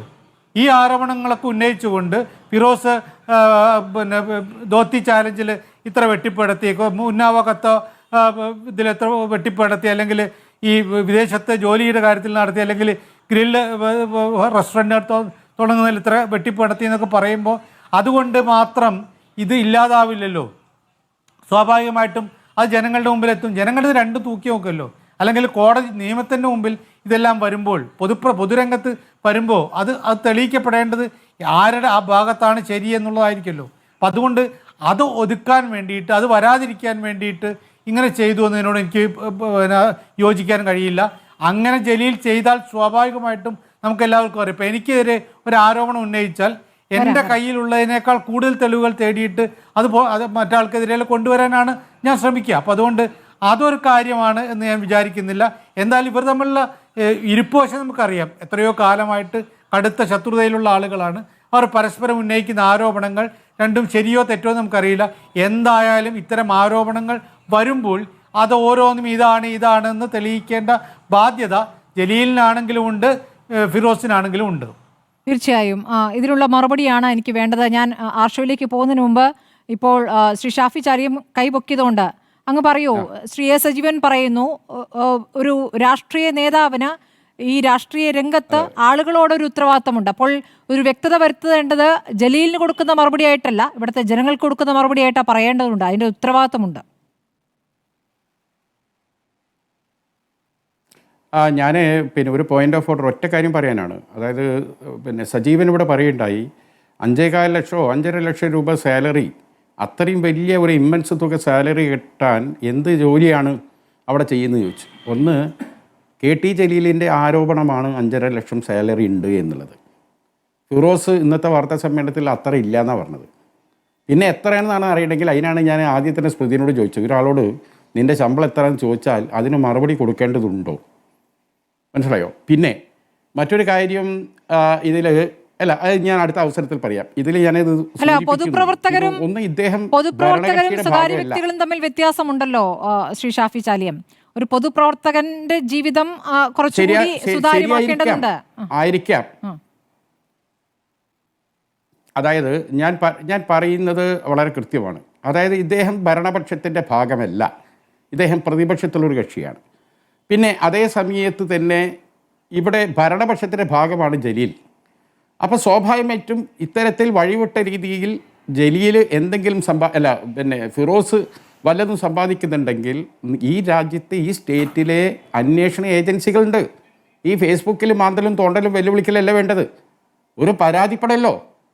ഈ ആരോപണങ്ങളൊക്കെ ഉന്നയിച്ചുകൊണ്ട് ഫിറോസ് പിന്നെ ധോത്തി ചാലഞ്ചിൽ ഇത്ര വെട്ടിപ്പെടുത്തി, ഉന്നാവ കത്തോ ഇതിലെത്ര വെട്ടിപ്പെടുത്തി, അല്ലെങ്കിൽ ഈ വിദേശത്ത് ജോലിയുടെ കാര്യത്തിൽ നടത്തി, അല്ലെങ്കിൽ ഗ്രില്ല് റെസ്റ്റോറൻറ്റ് തുടങ്ങുന്നതിൽ ഇത്ര വെട്ടിപ്പെടുത്തി എന്നൊക്കെ പറയുമ്പോൾ അതുകൊണ്ട് മാത്രം ഇത് ഇല്ലാതാവില്ലല്ലോ. സ്വാഭാവികമായിട്ടും അത് ജനങ്ങളുടെ മുമ്പിലെത്തും. ജനങ്ങളുടെ രണ്ട് തൂക്കി നോക്കുമല്ലോ. അല്ലെങ്കിൽ കോടതി നിയമത്തിൻ്റെ മുമ്പിൽ ഇതെല്ലാം വരുമ്പോൾ പൊതുരംഗത്ത് വരുമ്പോൾ അത് തെളിയിക്കപ്പെടേണ്ടത് ആരുടെ ആ ഭാഗത്താണ് ശരിയെന്നുള്ളതായിരിക്കുമല്ലോ. അപ്പം അതുകൊണ്ട് അത് ഒതുക്കാൻ വേണ്ടിയിട്ട്, അത് വരാതിരിക്കാൻ വേണ്ടിയിട്ട് ഇങ്ങനെ ചെയ്തു എന്നതിനോട് എനിക്ക് യോജിക്കാൻ കഴിയില്ല. അങ്ങനെ ജലീൽ ചെയ്താൽ സ്വാഭാവികമായിട്ടും നമുക്കെല്ലാവർക്കും അറിയാം. ഇപ്പം എനിക്കെതിരെ ഒരു ആരോപണം ഉന്നയിച്ചാൽ എൻ്റെ കയ്യിലുള്ളതിനേക്കാൾ കൂടുതൽ തെളിവുകൾ തേടിയിട്ട് അത് മറ്റാൾക്കെതിരെ കൊണ്ടുവരാനാണ് ഞാൻ ശ്രമിക്കുക. അപ്പോൾ അതുകൊണ്ട് അതൊരു കാര്യമാണ് എന്ന് ഞാൻ വിചാരിക്കുന്നില്ല. എന്തായാലും ഇവർ തമ്മിലുള്ള ഇരിപ്പ് വശം നമുക്കറിയാം. എത്രയോ കാലമായിട്ട് കടുത്ത ശത്രുതയിലുള്ള ആളുകളാണ്. അവർ പരസ്പരം ഉന്നയിക്കുന്ന ആരോപണങ്ങൾ രണ്ടും ശരിയോ തെറ്റോ നമുക്കറിയില്ല. എന്തായാലും ഇത്തരം ആരോപണങ്ങൾ വരുമ്പോൾ അത് ഓരോന്നും ഇതാണെന്ന് തെളിയിക്കേണ്ട ബാധ്യത ജലീലിനാണെങ്കിലും ഉണ്ട്, ഫിറോസിനാണെങ്കിലും ഉണ്ട്. തീർച്ചയായും ഇതിനുള്ള മറുപടിയാണ് എനിക്ക് വേണ്ടത്. ഞാൻ ആർഷോയിലേക്ക് പോകുന്നതിന് മുമ്പ് ഇപ്പോൾ ശ്രീ ഷാഫി ചാലിയം കൈപൊക്കിയതുകൊണ്ട് അങ്ങ് പറയൂ. ശ്രീ എ സജീവൻ പറയുന്നു, ഒരു രാഷ്ട്രീയ നേതാവിന് ഈ രാഷ്ട്രീയ രംഗത്ത് ആളുകളോടൊരു ഉത്തരവാദിത്തമുണ്ട്. അപ്പോൾ ഒരു വ്യക്തത വരുത്തേണ്ടത് ജലീലിന് കൊടുക്കുന്ന മറുപടി ആയിട്ടല്ല, ഇവിടുത്തെ ജനങ്ങൾക്ക് കൊടുക്കുന്ന മറുപടി ആയിട്ടാണ് പറയേണ്ടതുണ്ട്. അതിൻ്റെ ഉത്തരവാദിത്തമുണ്ട്. ഞാൻ പിന്നെ ഒരു പോയിന്റ് ഓഫ് ഓർഡർ ഒറ്റ കാര്യം പറയാനാണ്. അതായത് സജീവൻ ഇവിടെ പറയുണ്ടായി 5.25 ലക്ഷമോ 5.5 ലക്ഷം രൂപ സാലറി, അത്രയും വലിയ ഒരു ഇമ്മൻസ് തുക സാലറി കിട്ടാൻ എന്ത് ജോലിയാണ് അവിടെ ചെയ്യുന്നത് ചോദിച്ചു. ഒന്ന്, KT ജലീലിൻ്റെ ആരോപണമാണ് 5.5 ലക്ഷം സാലറി ഉണ്ട് എന്നുള്ളത്. ഫിറോസ് ഇന്നത്തെ വാർത്താ സമ്മേളനത്തിൽ അത്ര ഇല്ല എന്നാണ് പറഞ്ഞത്. പിന്നെ എത്രയാണെന്നാണ് അറിയണമെങ്കിൽ അതിനാണ് ഞാൻ ആദ്യം തന്നെ സ്മൃതിനോട് ചോദിച്ചത്. ഒരാളോട് നിൻ്റെ ശമ്പളം എത്രയാണെന്ന് ചോദിച്ചാൽ അതിന് മറുപടി കൊടുക്കേണ്ടതുണ്ടോ? മനസ്സിലായോ? പിന്നെ മറ്റൊരു കാര്യം ഇതിൽ അല്ല, അത് ഞാൻ അടുത്ത അവസരത്തിൽ പറയാം. ഇതിൽ ഞാനത് പൊതുപ്രവർത്തകരും സ്വകാര്യ വ്യക്തികളും തമ്മിൽ വ്യത്യാസമുണ്ടല്ലോ ശ്രീ ഷാഫി ചാലിയം. ഒരു പൊതുപ്രവർത്തകന്റെ ജീവിതം കുറച്ചുകൂടി സുതാര്യമാക്കേണ്ടതുണ്ട്. ആയിരിക്കാം. അതായത് ഞാൻ പറയുന്നത് വളരെ കൃത്യമാണ്. അതായത് ഇദ്ദേഹം ഭരണപക്ഷത്തിൻ്റെ ഭാഗമല്ല, ഇദ്ദേഹം പ്രതിപക്ഷത്തുള്ളൊരു കക്ഷിയാണ്. പിന്നെ അതേ സമയത്ത് തന്നെ ഇവിടെ ഭരണപക്ഷത്തിൻ്റെ ഭാഗമാണ് ജലീൽ. അപ്പോൾ സ്വാഭാവികമായിട്ടും ഇത്തരത്തിൽ വഴിവിട്ട രീതിയിൽ ജലീൽ എന്തെങ്കിലും ഫിറോസ് വല്ലതും സമ്പാദിക്കുന്നുണ്ടെങ്കിൽ ഈ രാജ്യത്തെ ഈ സ്റ്റേറ്റിലെ അന്വേഷണ ഏജൻസികളുണ്ട്. ഈ ഫേസ്ബുക്കിൽ മാന്തലും തോണ്ടലും വെല്ലുവിളിക്കലല്ല വേണ്ടത്. ഒരു പരാതിപ്പെടല്ലോ,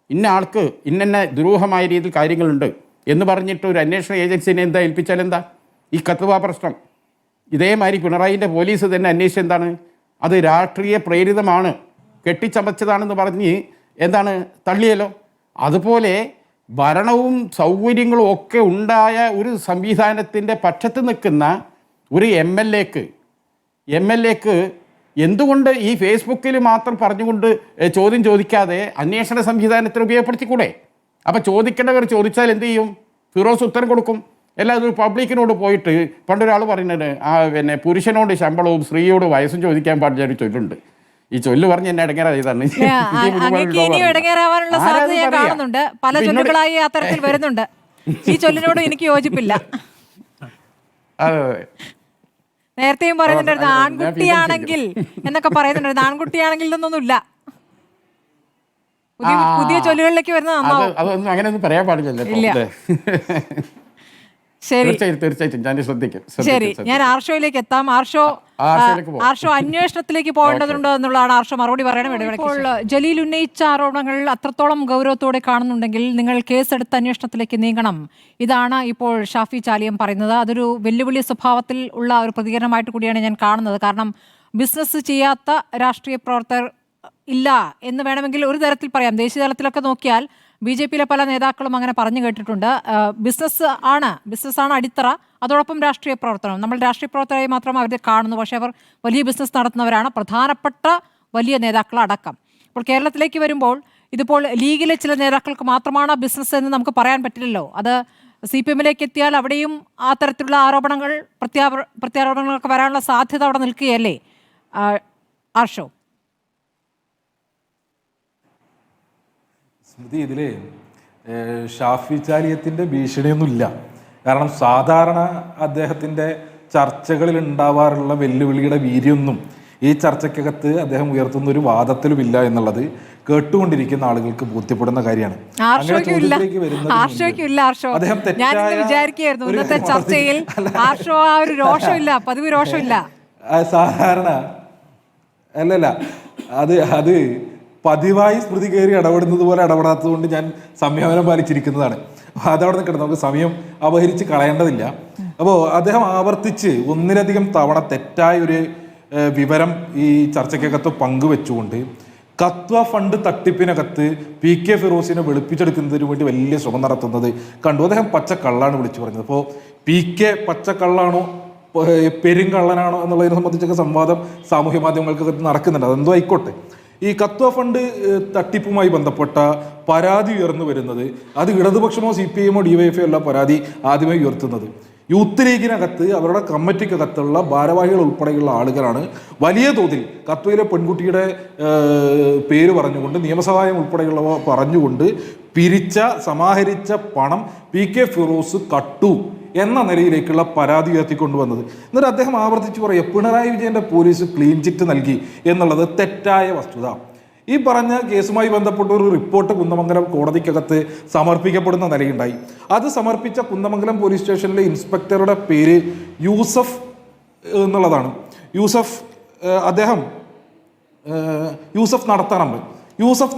ഇന്ന ആൾക്ക് ഇന്ന ദുരൂഹമായ രീതിയിൽ കാര്യങ്ങളുണ്ട് എന്ന് പറഞ്ഞിട്ട് ഒരു അന്വേഷണ ഏജൻസിനെ എന്താ ഏൽപ്പിച്ചാൽ എന്താ? ഈ കത്തുവ പ്രശ്നം ഇതേമാതിരി പിണറായിൻ്റെ പോലീസ് തന്നെ അന്വേഷിച്ച് എന്താണ്, അത് രാഷ്ട്രീയ പ്രേരിതമാണ്, കെട്ടിച്ചമച്ചതാണെന്ന് പറഞ്ഞ് തള്ളിയല്ലോ. അതുപോലെ ഭരണവും സൗകര്യങ്ങളും ഒക്കെ ഉണ്ടായ ഒരു സംവിധാനത്തിൻ്റെ പക്ഷത്ത് നിൽക്കുന്ന ഒരു എം എൽ എക്ക് എന്തുകൊണ്ട് ഈ ഫേസ്ബുക്കിൽ മാത്രം പറഞ്ഞുകൊണ്ട് ചോദ്യം ചോദിക്കാതെ അന്വേഷണ സംവിധാനത്തിന് ഉപയോഗപ്പെടുത്തിക്കൂടെ? അപ്പോൾ ചോദിക്കേണ്ടവർ ചോദിച്ചാൽ എന്ത് ചെയ്യും? ഫിറോസ് ഉത്തരം കൊടുക്കും. എല്ലാവരും പബ്ലിക്കിനോട് പോയിട്ട് പണ്ടൊരാൾ പറയുന്നത് പിന്നെ പുരുഷനോട് ശമ്പളവും സ്ത്രീയോട് വയസ്സും ചോദിക്കാൻ പാടില്ല ഒരു ചൊല്ലുണ്ട്. ഈ ചൊല്ല് പറഞ്ഞ് എന്നെ ഇടങ്ങേറായതാണ്. ഇടങ്ങേറാവാനുള്ള സാധ്യത ഞാൻ കാണുന്നുണ്ട്. പല ചൊല്ലുകളായി അത്തരത്തിൽ വരുന്നുണ്ട്. ഈ ചൊല്ലിനോട് എനിക്ക് യോജിപ്പില്ല. നേരത്തെയും പറയുന്നുണ്ടായിരുന്നു ആൺകുട്ടിയാണെങ്കിൽ എന്നൊക്കെ പറയുന്നുണ്ടായിരുന്നു. ആൺകുട്ടിയാണെങ്കിൽ ഇതൊന്നുമില്ല. പുതിയ ചൊല്ലുകളിലേക്ക് വരുന്നത് അതൊന്നും അങ്ങനെയൊന്നും പറയാൻ പാടില്ലല്ലോ. ശരി, തീർച്ചയായിട്ടും ഞാൻ ശ്രദ്ധിക്കും. ശരി, ഞാൻ ആർഷോയിലേക്ക് എത്താം. ആർഷോ അന്വേഷണത്തിലേക്ക് പോകേണ്ടതുണ്ടോ എന്നുള്ളതാണ് ആർഷോ മറുപടി പറയണം. ഇപ്പോൾ ജലീൽ ഉന്നയിച്ച ആരോപണങ്ങൾ അത്രത്തോളം ഗൗരവത്തോടെ കാണുന്നുണ്ടെങ്കിൽ നിങ്ങൾ കേസെടുത്ത് അന്വേഷണത്തിലേക്ക് നീങ്ങണം. ഇതാണ് ഇപ്പോൾ ഷാഫി ചാലിയം പറയുന്നത്. അതൊരു വെല്ലുവിളി സ്വഭാവത്തിൽ ഉള്ള ഒരു പ്രതികരണമായിട്ട് കൂടിയാണ് ഞാൻ കാണുന്നത്. കാരണം ബിസിനസ് ചെയ്യാത്ത രാഷ്ട്രീയ പ്രവർത്തകർ ഇല്ല എന്ന് വേണമെങ്കിൽ ഒരു തരത്തിൽ പറയാം. ദേശീയ തലത്തിലൊക്കെ നോക്കിയാൽ BJP-യിലെ പല നേതാക്കളും അങ്ങനെ പറഞ്ഞു കേട്ടിട്ടുണ്ട്. ബിസിനസ്സാണ് അടിത്തറ, അതോടൊപ്പം രാഷ്ട്രീയ പ്രവർത്തനം. നമ്മൾ രാഷ്ട്രീയ പ്രവർത്തകരായി മാത്രം അവരെ കാണുന്നു, പക്ഷേ അവർ വലിയ ബിസിനസ് നടത്തുന്നവരാണ്, പ്രധാനപ്പെട്ട വലിയ നേതാക്കളടക്കം. ഇപ്പോൾ കേരളത്തിലേക്ക് വരുമ്പോൾ ഇതിപ്പോൾ ലീഗിലെ ചില നേതാക്കൾക്ക് മാത്രമാണ് ബിസിനസ് എന്ന് നമുക്ക് പറയാൻ പറ്റില്ലല്ലോ. അത് CPM-ലേക്ക് എത്തിയാൽ അവിടെയും ആ തരത്തിലുള്ള ആരോപണങ്ങൾ, പ്രത്യാരോപണങ്ങളൊക്കെ വരാനുള്ള സാധ്യത അവിടെ നിൽക്കുകയല്ലേ ആർഷോ? സ്മൃതി, ഇതിൽ ഷാഫി ചാലിയത്തിൻ്റെ ഭീഷണിയൊന്നുമില്ല. കാരണം സാധാരണ അദ്ദേഹത്തിൻ്റെ ചർച്ചകളിൽ ഉണ്ടാവാറുള്ള വെല്ലുവിളിയുടെ വീര്യമൊന്നും ഈ ചർച്ചയ്ക്കകത്ത് അദ്ദേഹം ഉയർത്തുന്ന ഒരു വാദത്തിലുമില്ല എന്നുള്ളത് കേട്ടുകൊണ്ടിരിക്കുന്ന ആളുകൾക്ക് ബോധ്യപ്പെടുന്ന കാര്യമാണ്. സാധാരണ അല്ലല്ല, അത് പതിവായി സ്മൃതി കയറി ഇടപെടുന്നത് പോലെ ഇടപെടാത്തത് കൊണ്ട് ഞാൻ സംയമനം പാലിച്ചിരിക്കുന്നതാണ്. അതവിടെ നിൽക്കട്ടെ, നമുക്ക് സമയം അപഹരിച്ച് കളയേണ്ടതില്ല. അപ്പോൾ അദ്ദേഹം ആവർത്തിച്ച് ഒന്നിലധികം തവണ തെറ്റായ ഒരു വിവരം ഈ ചർച്ചയ്ക്കകത്ത് പങ്കുവെച്ചുകൊണ്ട് കത്വ ഫണ്ട് തട്ടിപ്പിനകത്ത് PK ഫിറോസിനെ വെളുപ്പിച്ചെടുക്കുന്നതിന് വേണ്ടി വലിയ ശ്രമം നടത്തുന്നത് കണ്ടു. അദ്ദേഹം പച്ചക്കള്ളാണ് വിളിച്ചു പറഞ്ഞത്. അപ്പോൾ PK പച്ചക്കള്ളാണോ പെരുങ്കള്ളനാണോ എന്നുള്ളതിനെ സംബന്ധിച്ചൊക്കെ സംവാദം സാമൂഹ്യ മാധ്യമങ്ങൾക്ക് നടക്കുന്നുണ്ട്. അതെന്തോ ആയിക്കോട്ടെ. ഈ കത്വ ഫണ്ട് തട്ടിപ്പുമായി ബന്ധപ്പെട്ട പരാതി ഉയർന്നു വരുന്നത് അത് ഇടതുപക്ഷമോ CPM-ഓ DYFO അല്ല പരാതി ആദ്യമായി ഉയർത്തുന്നത്. യൂത്ത് ലീഗിനകത്ത് അവരുടെ കമ്മിറ്റിക്കകത്തുള്ള ഭാരവാഹികൾ ഉൾപ്പെടെയുള്ള ആളുകളാണ് വലിയ തോതിൽ കത്വയിലെ പെൺകുട്ടിയുടെ പേര് പറഞ്ഞുകൊണ്ട് നിയമസഹായം ഉൾപ്പെടെയുള്ളവ പറഞ്ഞുകൊണ്ട് സമാഹരിച്ച പണം PK ഫിറോസ് കട്ടു എന്ന നിലയിലേക്കുള്ള പരാതി ഉയർത്തിക്കൊണ്ടുവന്നത്. എന്നിട്ട് അദ്ദേഹം ആവർത്തിച്ച് പറയുക പിണറായി വിജയന്റെ പോലീസ് ക്ലീൻ ചിറ്റ് നൽകി എന്നുള്ളത് തെറ്റായ വസ്തുത. ഈ പറഞ്ഞ കേസുമായി ബന്ധപ്പെട്ട ഒരു റിപ്പോർട്ട് കുന്നമംഗലം കോടതിക്കകത്ത് സമർപ്പിക്കപ്പെടുന്ന നിലയുണ്ടായി. അത് സമർപ്പിച്ച കുന്നമംഗലം പോലീസ് സ്റ്റേഷനിലെ ഇൻസ്പെക്ടറുടെ പേര് യൂസഫ് എന്നുള്ളതാണ്. യൂസഫ്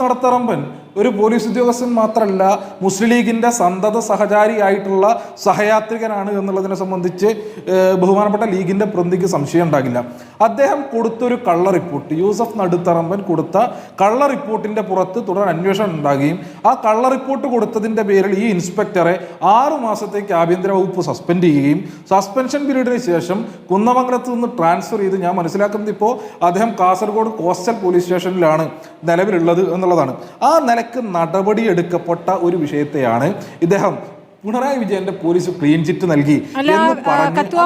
നടത്തറമ്പൻ ഒരു പോലീസ് ഉദ്യോഗസ്ഥൻ മാത്രമല്ല, മുസ്ലിം ലീഗിൻ്റെ സന്തത സഹചാരിയായിട്ടുള്ള സഹയാത്രികനാണ് എന്നുള്ളതിനെ സംബന്ധിച്ച് ബഹുമാനപ്പെട്ട ലീഗിൻ്റെ പ്രതിനിധിക്ക് സംശയം ഉണ്ടാകില്ല. അദ്ദേഹം കൊടുത്തൊരു കള്ള റിപ്പോർട്ട്, യൂസഫ് നടുത്തറമ്പൻ കൊടുത്ത കള്ള റിപ്പോർട്ടിൻ്റെ പുറത്ത് തുടർ അന്വേഷണം ഉണ്ടാകുകയും ആ കള്ള റിപ്പോർട്ട് കൊടുത്തതിൻ്റെ പേരിൽ ഈ ഇൻസ്പെക്ടറെ 6 മാസത്തേക്ക് ആഭ്യന്തര വകുപ്പ് സസ്പെൻഡ് ചെയ്യുകയും സസ്പെൻഷൻ പീരീഡിന് ശേഷം കുന്നമംഗലത്ത് നിന്ന് ട്രാൻസ്ഫർ ചെയ്ത്, ഞാൻ മനസ്സിലാക്കുന്നത് ഇപ്പോൾ അദ്ദേഹം കാസർഗോഡ് കോസ്റ്റൽ പോലീസ് സ്റ്റേഷനിലാണ് നിലവിലുള്ളത് എന്നുള്ളതാണ്. ആ നടപടി എടുക്കപ്പെട്ട ഒരു വിഷയത്തെയാണ് ഇദ്ദേഹം പിണറായി വിജയന്റെ പോലീസ് ക്ലീൻ ചിറ്റ് നൽകി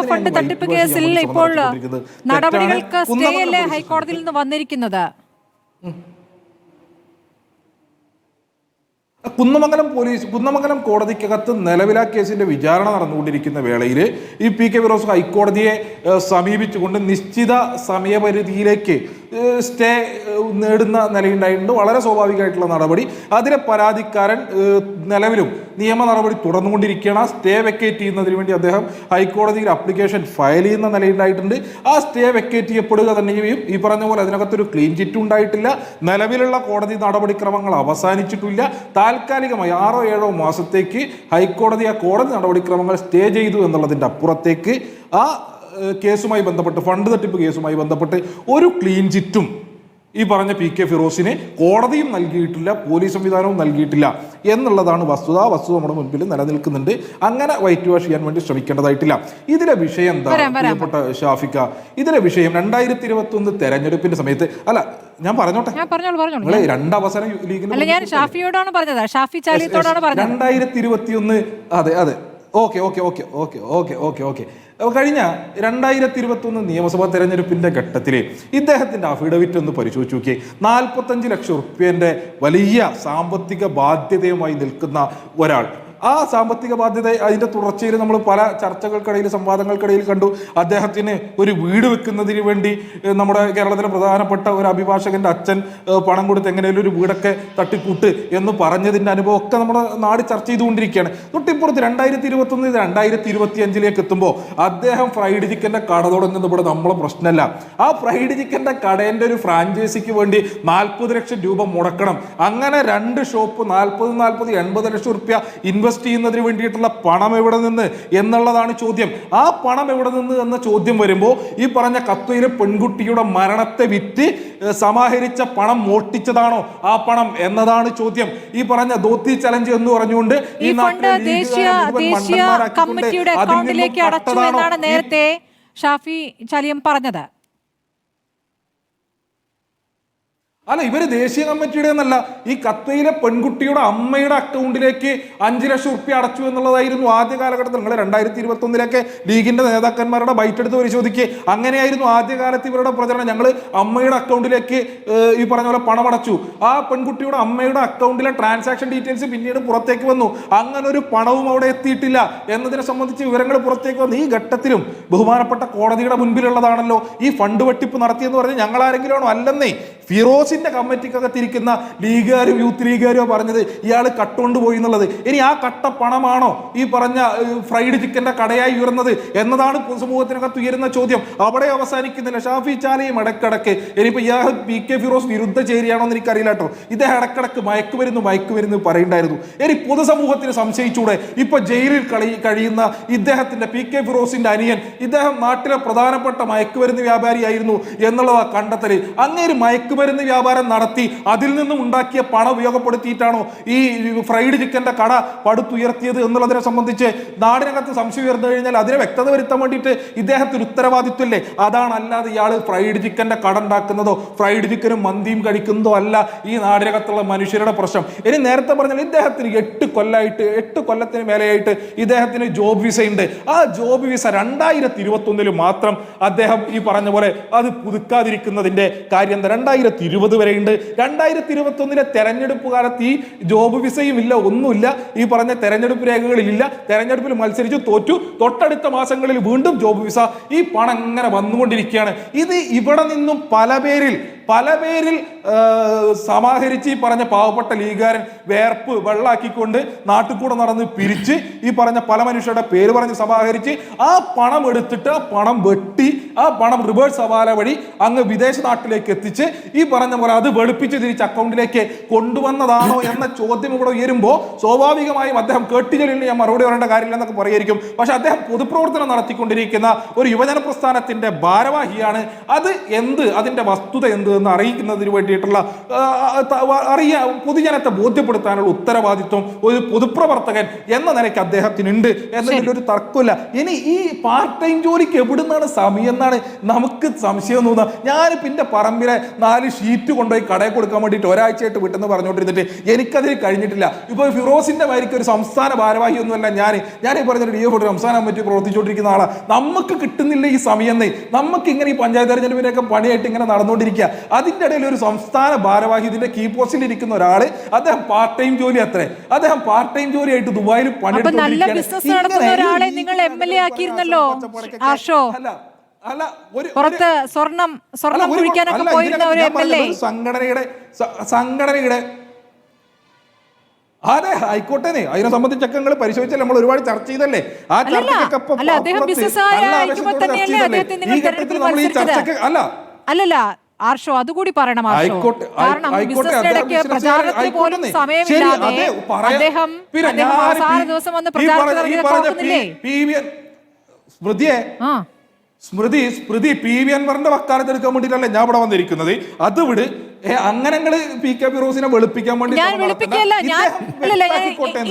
ഫണ്ട് തട്ടിപ്പ് കേസിൽ ഇപ്പോൾ നടപടികൾക്ക് സ്റ്റേ അല്ലേ ഹൈക്കോടതിയിൽ നിന്ന് വന്നിരിക്കുന്നത്. കുന്നമംഗലം കോടതിക്കകത്ത് നിലവിലാ കേസിന്റെ വിചാരണ നടന്നുകൊണ്ടിരിക്കുന്ന വേളയിൽ ഈ PK ഫിറോസ് ഹൈക്കോടതിയെ സമീപിച്ചുകൊണ്ട് നിശ്ചിത സമയപരിധിയിലേക്ക് സ്റ്റേ നേടുന്ന നിലയുണ്ടായിട്ടുണ്ട്. വളരെ സ്വാഭാവികമായിട്ടുള്ള നടപടി. അതിലെ പരാതിക്കാരൻ നിലവിലും നിയമ നടപടി തുടർന്നുകൊണ്ടിരിക്കുകയാണ്. ആ സ്റ്റേ വെക്കേറ്റ് ചെയ്യുന്നതിന് വേണ്ടി അദ്ദേഹം ഹൈക്കോടതിയിൽ അപ്ലിക്കേഷൻ ഫയൽ ചെയ്യുന്ന നിലയുണ്ടായിട്ടുണ്ട്. ആ സ്റ്റേ വെക്കേറ്റ് ചെയ്യപ്പെടുക തന്നെയും ഈ പറഞ്ഞ പോലെ അതിനകത്തൊരു ക്ലീൻ ചിറ്റും ഉണ്ടായിട്ടില്ല. നിലവിലുള്ള കോടതി നടപടിക്രമങ്ങൾ അവസാനിച്ചിട്ടില്ല. താൽക്കാലികമായി 6-7 മാസത്തേക്ക് ഹൈക്കോടതി ആ കോടതി നടപടിക്രമങ്ങൾ സ്റ്റേ ചെയ്തു എന്നുള്ളതിൻ്റെ അപ്പുറത്തേക്ക് ആ കേസുമായി ബന്ധപ്പെട്ട്, ഫണ്ട് തട്ടിപ്പ് കേസുമായി ബന്ധപ്പെട്ട് ഒരു ക്ലീൻ ചിറ്റും ഈ പറഞ്ഞ PK ഫിറോസിന് കോടതിയും നൽകിയിട്ടില്ല, പോലീസ് സംവിധാനവും നൽകിയിട്ടില്ല എന്നുള്ളതാണ് വസ്തുത. വസ്തുത നമ്മുടെ മുൻപിൽ നിലനിൽക്കുന്നുണ്ട്. അങ്ങനെ വൈറ്റ് വാഷ് ചെയ്യാൻ വേണ്ടി ശ്രമിക്കേണ്ടതായിട്ടില്ല. ഇതിലെ വിഷയം എന്താ പ്രിയപ്പെട്ട ഷാഫിക്ക? ഇതിലെ വിഷയം 2021 തെരഞ്ഞെടുപ്പിന്റെ സമയത്ത് അല്ല, ഞാൻ പറഞ്ഞോട്ടെ, നിങ്ങളെ രണ്ടവസരം ലീഗിന് ഞാൻ ഷാഫിയോടാണ് പറഞ്ഞത്, ഷാഫി ചാലിയത്തോടാണ് പറഞ്ഞത്. 2021 അതെ ഓക്കെ കഴിഞ്ഞ 2021 നിയമസഭാ തെരഞ്ഞെടുപ്പിന്റെ ഘട്ടത്തിൽ ഇദ്ദേഹത്തിന്റെ അഫിഡവിറ്റ് ഒന്ന് പരിശോധിച്ച് നോക്കിയേ. 45 ലക്ഷം റുപ്യന്റെ വലിയ സാമ്പത്തിക ബാധ്യതയുമായി നിൽക്കുന്ന ഒരാൾ. ആ സാമ്പത്തിക ബാധ്യത അതിന്റെ തുടർച്ചയിൽ നമ്മൾ പല ചർച്ചകൾക്കിടയിൽ, സംവാദങ്ങൾക്കിടയിൽ കണ്ടു. അദ്ദേഹത്തിന് ഒരു വീട് വെക്കുന്നതിന് വേണ്ടി നമ്മുടെ കേരളത്തിലെ പ്രധാനപ്പെട്ട ഒരു അഭിഭാഷകന്റെ അച്ഛൻ പണം കൊടുത്ത് എങ്ങനെയും ഒരു വീടൊക്കെ തട്ടിക്കൂട്ട് എന്ന് പറഞ്ഞതിന്റെ അനുഭവം ഒക്കെ നമ്മുടെ നാട് ചർച്ച ചെയ്തുകൊണ്ടിരിക്കുകയാണ്. തൊട്ടിപ്പുറത്ത് 2021 2025 എത്തുമ്പോൾ അദ്ദേഹം ഫ്രൈഡ് ചിക്കന്റെ കട തുടങ്ങുന്ന ഇവിടെ നമ്മളെ പ്രശ്നമല്ല. ആ ഫ്രൈഡ് ചിക്കന്റെ കടേന്റെ ഒരു ഫ്രാഞ്ചൈസിക്ക് വേണ്ടി 40 ലക്ഷം രൂപ മുടക്കണം. അങ്ങനെ 2 ഷോപ്പ് 40 80 ലക്ഷം റുപ്യ ഇൻവെസ്റ്റ് ചെയ്യുന്നതിന് വേണ്ടിയിട്ടുള്ള പണം എവിടെ നിന്ന് എന്നുള്ളതാണ് ചോദ്യം. ആ പണം എവിടെ നിന്ന് എന്ന ചോദ്യം വരുമ്പോൾ ഈ പറഞ്ഞ കത്വയിലെ പെൺകുട്ടിയുടെ മരണത്തെ വിറ്റ് സമാഹരിച്ച പണം മോഷ്ടിച്ചതാണോ ആ പണം എന്നതാണ് ചോദ്യം. ഈ പറഞ്ഞ ധോത്തി ചലഞ്ച് എന്ന് പറഞ്ഞുകൊണ്ട് ഈ ഫണ്ട് ദേശീയ കമ്മിറ്റിയുടെ അക്കൗണ്ടിലേക്ക് അടച്ചു എന്നാണ് നേരത്തെ ഷാഫി ചാലിയം പറഞ്ഞത്. അല്ല, ഇവര് ദേശീയ കമ്മിറ്റിയുടെ എന്നല്ല, ഈ കത്വയിലെ പെൺകുട്ടിയുടെ അമ്മയുടെ അക്കൗണ്ടിലേക്ക് 5 ലക്ഷം റുപ്യ അടച്ചു എന്നുള്ളതായിരുന്നു ആദ്യ കാലഘട്ടത്തിൽ. നിങ്ങൾ 2021 ലീഗിന്റെ നേതാക്കന്മാരുടെ ബൈറ്റ് എടുത്ത് പരിശോധിക്കുക. അങ്ങനെയായിരുന്നു ആദ്യകാലത്ത് ഇവരുടെ പ്രചരണം. ഞങ്ങൾ അമ്മയുടെ അക്കൗണ്ടിലേക്ക് ഈ പറഞ്ഞ പോലെ പണം അടച്ചു. ആ പെൺകുട്ടിയുടെ അമ്മയുടെ അക്കൗണ്ടിലെ ട്രാൻസാക്ഷൻ ഡീറ്റെയിൽസ് പിന്നീട് പുറത്തേക്ക് വന്നു. അങ്ങനെ ഒരു പണവും അവിടെ എത്തിയിട്ടില്ല എന്നതിനെ സംബന്ധിച്ച് വിവരങ്ങൾ പുറത്തേക്ക് വന്നു. ഈ ഘട്ടത്തിലും ബഹുമാനപ്പെട്ട കോടതിയുടെ മുൻപിലുള്ളതാണല്ലോ ഈ ഫണ്ട് വെട്ടിപ്പ് നടത്തിയെന്ന് പറഞ്ഞ് ഞങ്ങൾ ആരെങ്കിലും ആണോ? അല്ലെന്നേ, ഫിറോസിന്റെ കമ്മിറ്റിക്കകത്തിരിക്കുന്ന ലീഗുകാരും യൂത്ത് ലീഗുകാരും പറഞ്ഞത് ഇയാൾ കട്ടുകൊണ്ട് പോയി എന്നുള്ളത്. ഇനി ആ കട്ട പണമാണോ ഈ പറഞ്ഞ ഫ്രൈഡ് ചിക്കന്റെ കടയായി ഉയർന്നത് എന്നതാണ് പൊതുസമൂഹത്തിനകത്ത് ഉയരുന്ന ചോദ്യം. അവിടെ അവസാനിക്കുന്നില്ല. ഷാഫി ചാലിയും ഇടക്കിടക്ക്, ഇനിയിപ്പോ ഇയാൾ PK ഫിറോസ് വിരുദ്ധ ചേരിയാണോ എന്ന് എനിക്കറിയില്ല കേട്ടോ, ഇദ്ദേഹം ഇടക്കിടക്ക് മയക്കുമരുന്ന് പറയണ്ടായിരുന്നു. ഇനി പൊതുസമൂഹത്തിന് സംശയിച്ചൂടെ? ഇപ്പൊ ജയിലിൽ കഴിയുന്ന ഇദ്ദേഹത്തിന്റെ PK ഫിറോസിന്റെ അനിയൻ, ഇദ്ദേഹം നാട്ടിലെ പ്രധാനപ്പെട്ട മയക്കുമരുന്ന് വ്യാപാരിയായിരുന്നു എന്നുള്ളതാ കണ്ടെത്തല്. അങ്ങേര് മയക്കുമരുന്ന് വ്യാപാരം നടത്തി അതിൽ നിന്നും ഉണ്ടാക്കിയ പണം ഉപയോഗപ്പെടുത്തിയിട്ടാണോ ഈ ഫ്രൈഡ് ചിക്കന്റെ കട പടുത്തുയർത്തിയത് എന്നുള്ളതിനെ സംബന്ധിച്ച് നാടിനകത്ത് സംശയം ഉയർന്നു കഴിഞ്ഞാൽ അതിനെ വ്യക്തത വരുത്താൻ വേണ്ടിയിട്ട് ഇദ്ദേഹത്തിന് ഉത്തരവാദിത്വമില്ലേ? അതാണ്. അല്ലാതെ ഇയാൾ ഫ്രൈഡ് ചിക്കന്റെ കട ഉണ്ടാക്കുന്നതോ ഫ്രൈഡ് ചിക്കനും മന്തിയും കഴിക്കുന്നതോ അല്ല ഈ നാടിനകത്തുള്ള മനുഷ്യരുടെ പ്രശ്നം. ഇനി നേരത്തെ പറഞ്ഞാൽ ഇദ്ദേഹത്തിന് 8 കൊല്ലത്തിന് മേലെയായിട്ട് ഇദ്ദേഹത്തിന് ജോബ് വിസ ഉണ്ട്. ആ ജോബ് വിസ 2021 മാത്രം അദ്ദേഹം ഈ പറഞ്ഞ പോലെ അത് പുതുക്കാതിരിക്കുന്നതിന്റെ കാര്യം 2020 വരെയുണ്ട്. 2021 തെരഞ്ഞെടുപ്പ് കാലത്ത് ഈ ജോബ് വിസയും ഇല്ല, ഒന്നുമില്ല. ഈ പറഞ്ഞ തെരഞ്ഞെടുപ്പ് രേഖകളിലില്ല. തെരഞ്ഞെടുപ്പിൽ മത്സരിച്ചു, തോറ്റു. തൊട്ടടുത്ത മാസങ്ങളിൽ വീണ്ടും ജോബ് വിസ. ഈ പണം ഇങ്ങനെ വന്നുകൊണ്ടിരിക്കുകയാണ്. ഇത് ഇവിടെ നിന്നും പല പേരിൽ സമാഹരിച്ച് ഈ പറഞ്ഞ പാവപ്പെട്ട ലീഗുകാരൻ വേർപ്പ് വെള്ളാക്കിക്കൊണ്ട് നാട്ടിൽ കൂടെ നടന്ന് പിരിച്ച് ഈ പറഞ്ഞ പല മനുഷ്യരുടെ പേര് പറഞ്ഞ് സമാഹരിച്ച് ആ പണം എടുത്തിട്ട് ആ പണം വെട്ടി ആ പണം റിവേഴ്സ് ഹവാല വഴി അങ്ങ് വിദേശ നാട്ടിലേക്ക് എത്തിച്ച് ഈ പറഞ്ഞ പോലെ അത് വെളുപ്പിച്ച് തിരിച്ച് അക്കൗണ്ടിലേക്ക് കൊണ്ടുവന്നതാണോ എന്ന ചോദ്യം ഇവിടെ ഉയരുമ്പോൾ സ്വാഭാവികമായും അദ്ദേഹം കേട്ടുചൊല്ലിന് ഞാൻ മറുപടി പറയേണ്ട കാര്യമില്ലെന്നൊക്കെ പറയായിരിക്കും. പക്ഷെ അദ്ദേഹം പൊതുപ്രവർത്തനം നടത്തിക്കൊണ്ടിരിക്കുന്ന ഒരു യുവജന പ്രസ്ഥാനത്തിന്റെ ഭാരവാഹിയാണ്. അത് അതിന്റെ വസ്തുത എന്ത് എന്ന് അറിയിക്കുന്നതിന് വേണ്ടിയിട്ടുള്ള പൊതുജനത്തെ ബോധ്യപ്പെടുത്താനുള്ള ഉത്തരവാദിത്വം ഒരു പൊതുപ്രവർത്തകൻ എന്ന നിലയ്ക്ക് അദ്ദേഹത്തിനുണ്ട് എന്നതിൽ ഒരു തർക്കമില്ല. ഇനി ഈ പാർട്ട് ടൈം ജോലിക്ക് എവിടുന്നാണ് സമയം എന്നാണ് നമുക്ക് സംശയം തോന്നുക. ഞാനിപ്പോൾ എൻ്റെ പറമ്പിലെ 4 ഷീറ്റ് കൊണ്ടുപോയി കടയിൽ കൊടുക്കാൻ വേണ്ടിയിട്ട് ഒരാഴ്ചയായിട്ട് വിട്ടെന്ന് പറഞ്ഞുകൊണ്ടിരുന്നിട്ട് എനിക്കതിൽ കഴിഞ്ഞിട്ടില്ല. ഇപ്പോൾ ഫിറോസിന്റെ മാതിരിക്ക് ഒരു സംസ്ഥാന ഭാരവാഹി ഒന്നുമല്ല ഞാൻ ഈ പറഞ്ഞ DF സംസ്ഥാന കമ്മിറ്റി പ്രവർത്തിച്ചുകൊണ്ടിരിക്കുന്ന ആളാണ്. നമുക്ക് കിട്ടുന്നില്ല ഈ സമയം. നമുക്ക് ഇങ്ങനെ ഈ പഞ്ചായത്ത് തെരഞ്ഞെടുപ്പിനൊക്കെ പണിയായിട്ട് ഇങ്ങനെ നടന്നുകൊണ്ടിരിക്കുക. അതിന്റെ ഇടയിൽ ഒരു സംസ്ഥാന ഭാരവാഹി ഇതിന്റെ കീ പോസ്റ്റിൽ ഇരിക്കുന്ന ഒരാള് അദ്ദേഹം പാർട്ട് ടൈം ജോലി അദ്ദേഹം പാർട്ട് ടൈം ജോലിയായിട്ട് ദുബായിൽ സംഘടനയുടെ അതെ ആയിക്കോട്ടെ. അതിനെ സംബന്ധിച്ചൊക്കെ നിങ്ങൾ പരിശോധിച്ചാൽ നമ്മൾ ഒരുപാട് ചർച്ച ചെയ്തല്ലേ. ആ ചർച്ചയ്ക്കൊക്കെ ഈ ഘട്ടത്തിൽ നമ്മൾ ഈ ചർച്ചയ്ക്ക് അല്ലല്ല ആർഷോ അതുകൂടി പറയണം. കാരണം ബിസിനസ്സിനിടയ്ക്ക് പ്രചാരണത്തിന് പോലും സമയമില്ലാതെ അദ്ദേഹം അവസാന ദിവസം വന്ന് പ്രചാരണത്തിൽ സ്മൃതിയെ സ്മൃതി PV അൻവറിന്റെ വക്കാലത്ത് എടുക്കാൻ വേണ്ടിയിട്ടല്ലേ ഞാൻ ഇവിടെ വന്നിരിക്കുന്നത്. അത് വിട്. അങ്ങനെ PK ഫിറോസിനെ വെളുപ്പിക്കാൻ വേണ്ടി ഞാൻ വെളുപ്പിക്കല്ല.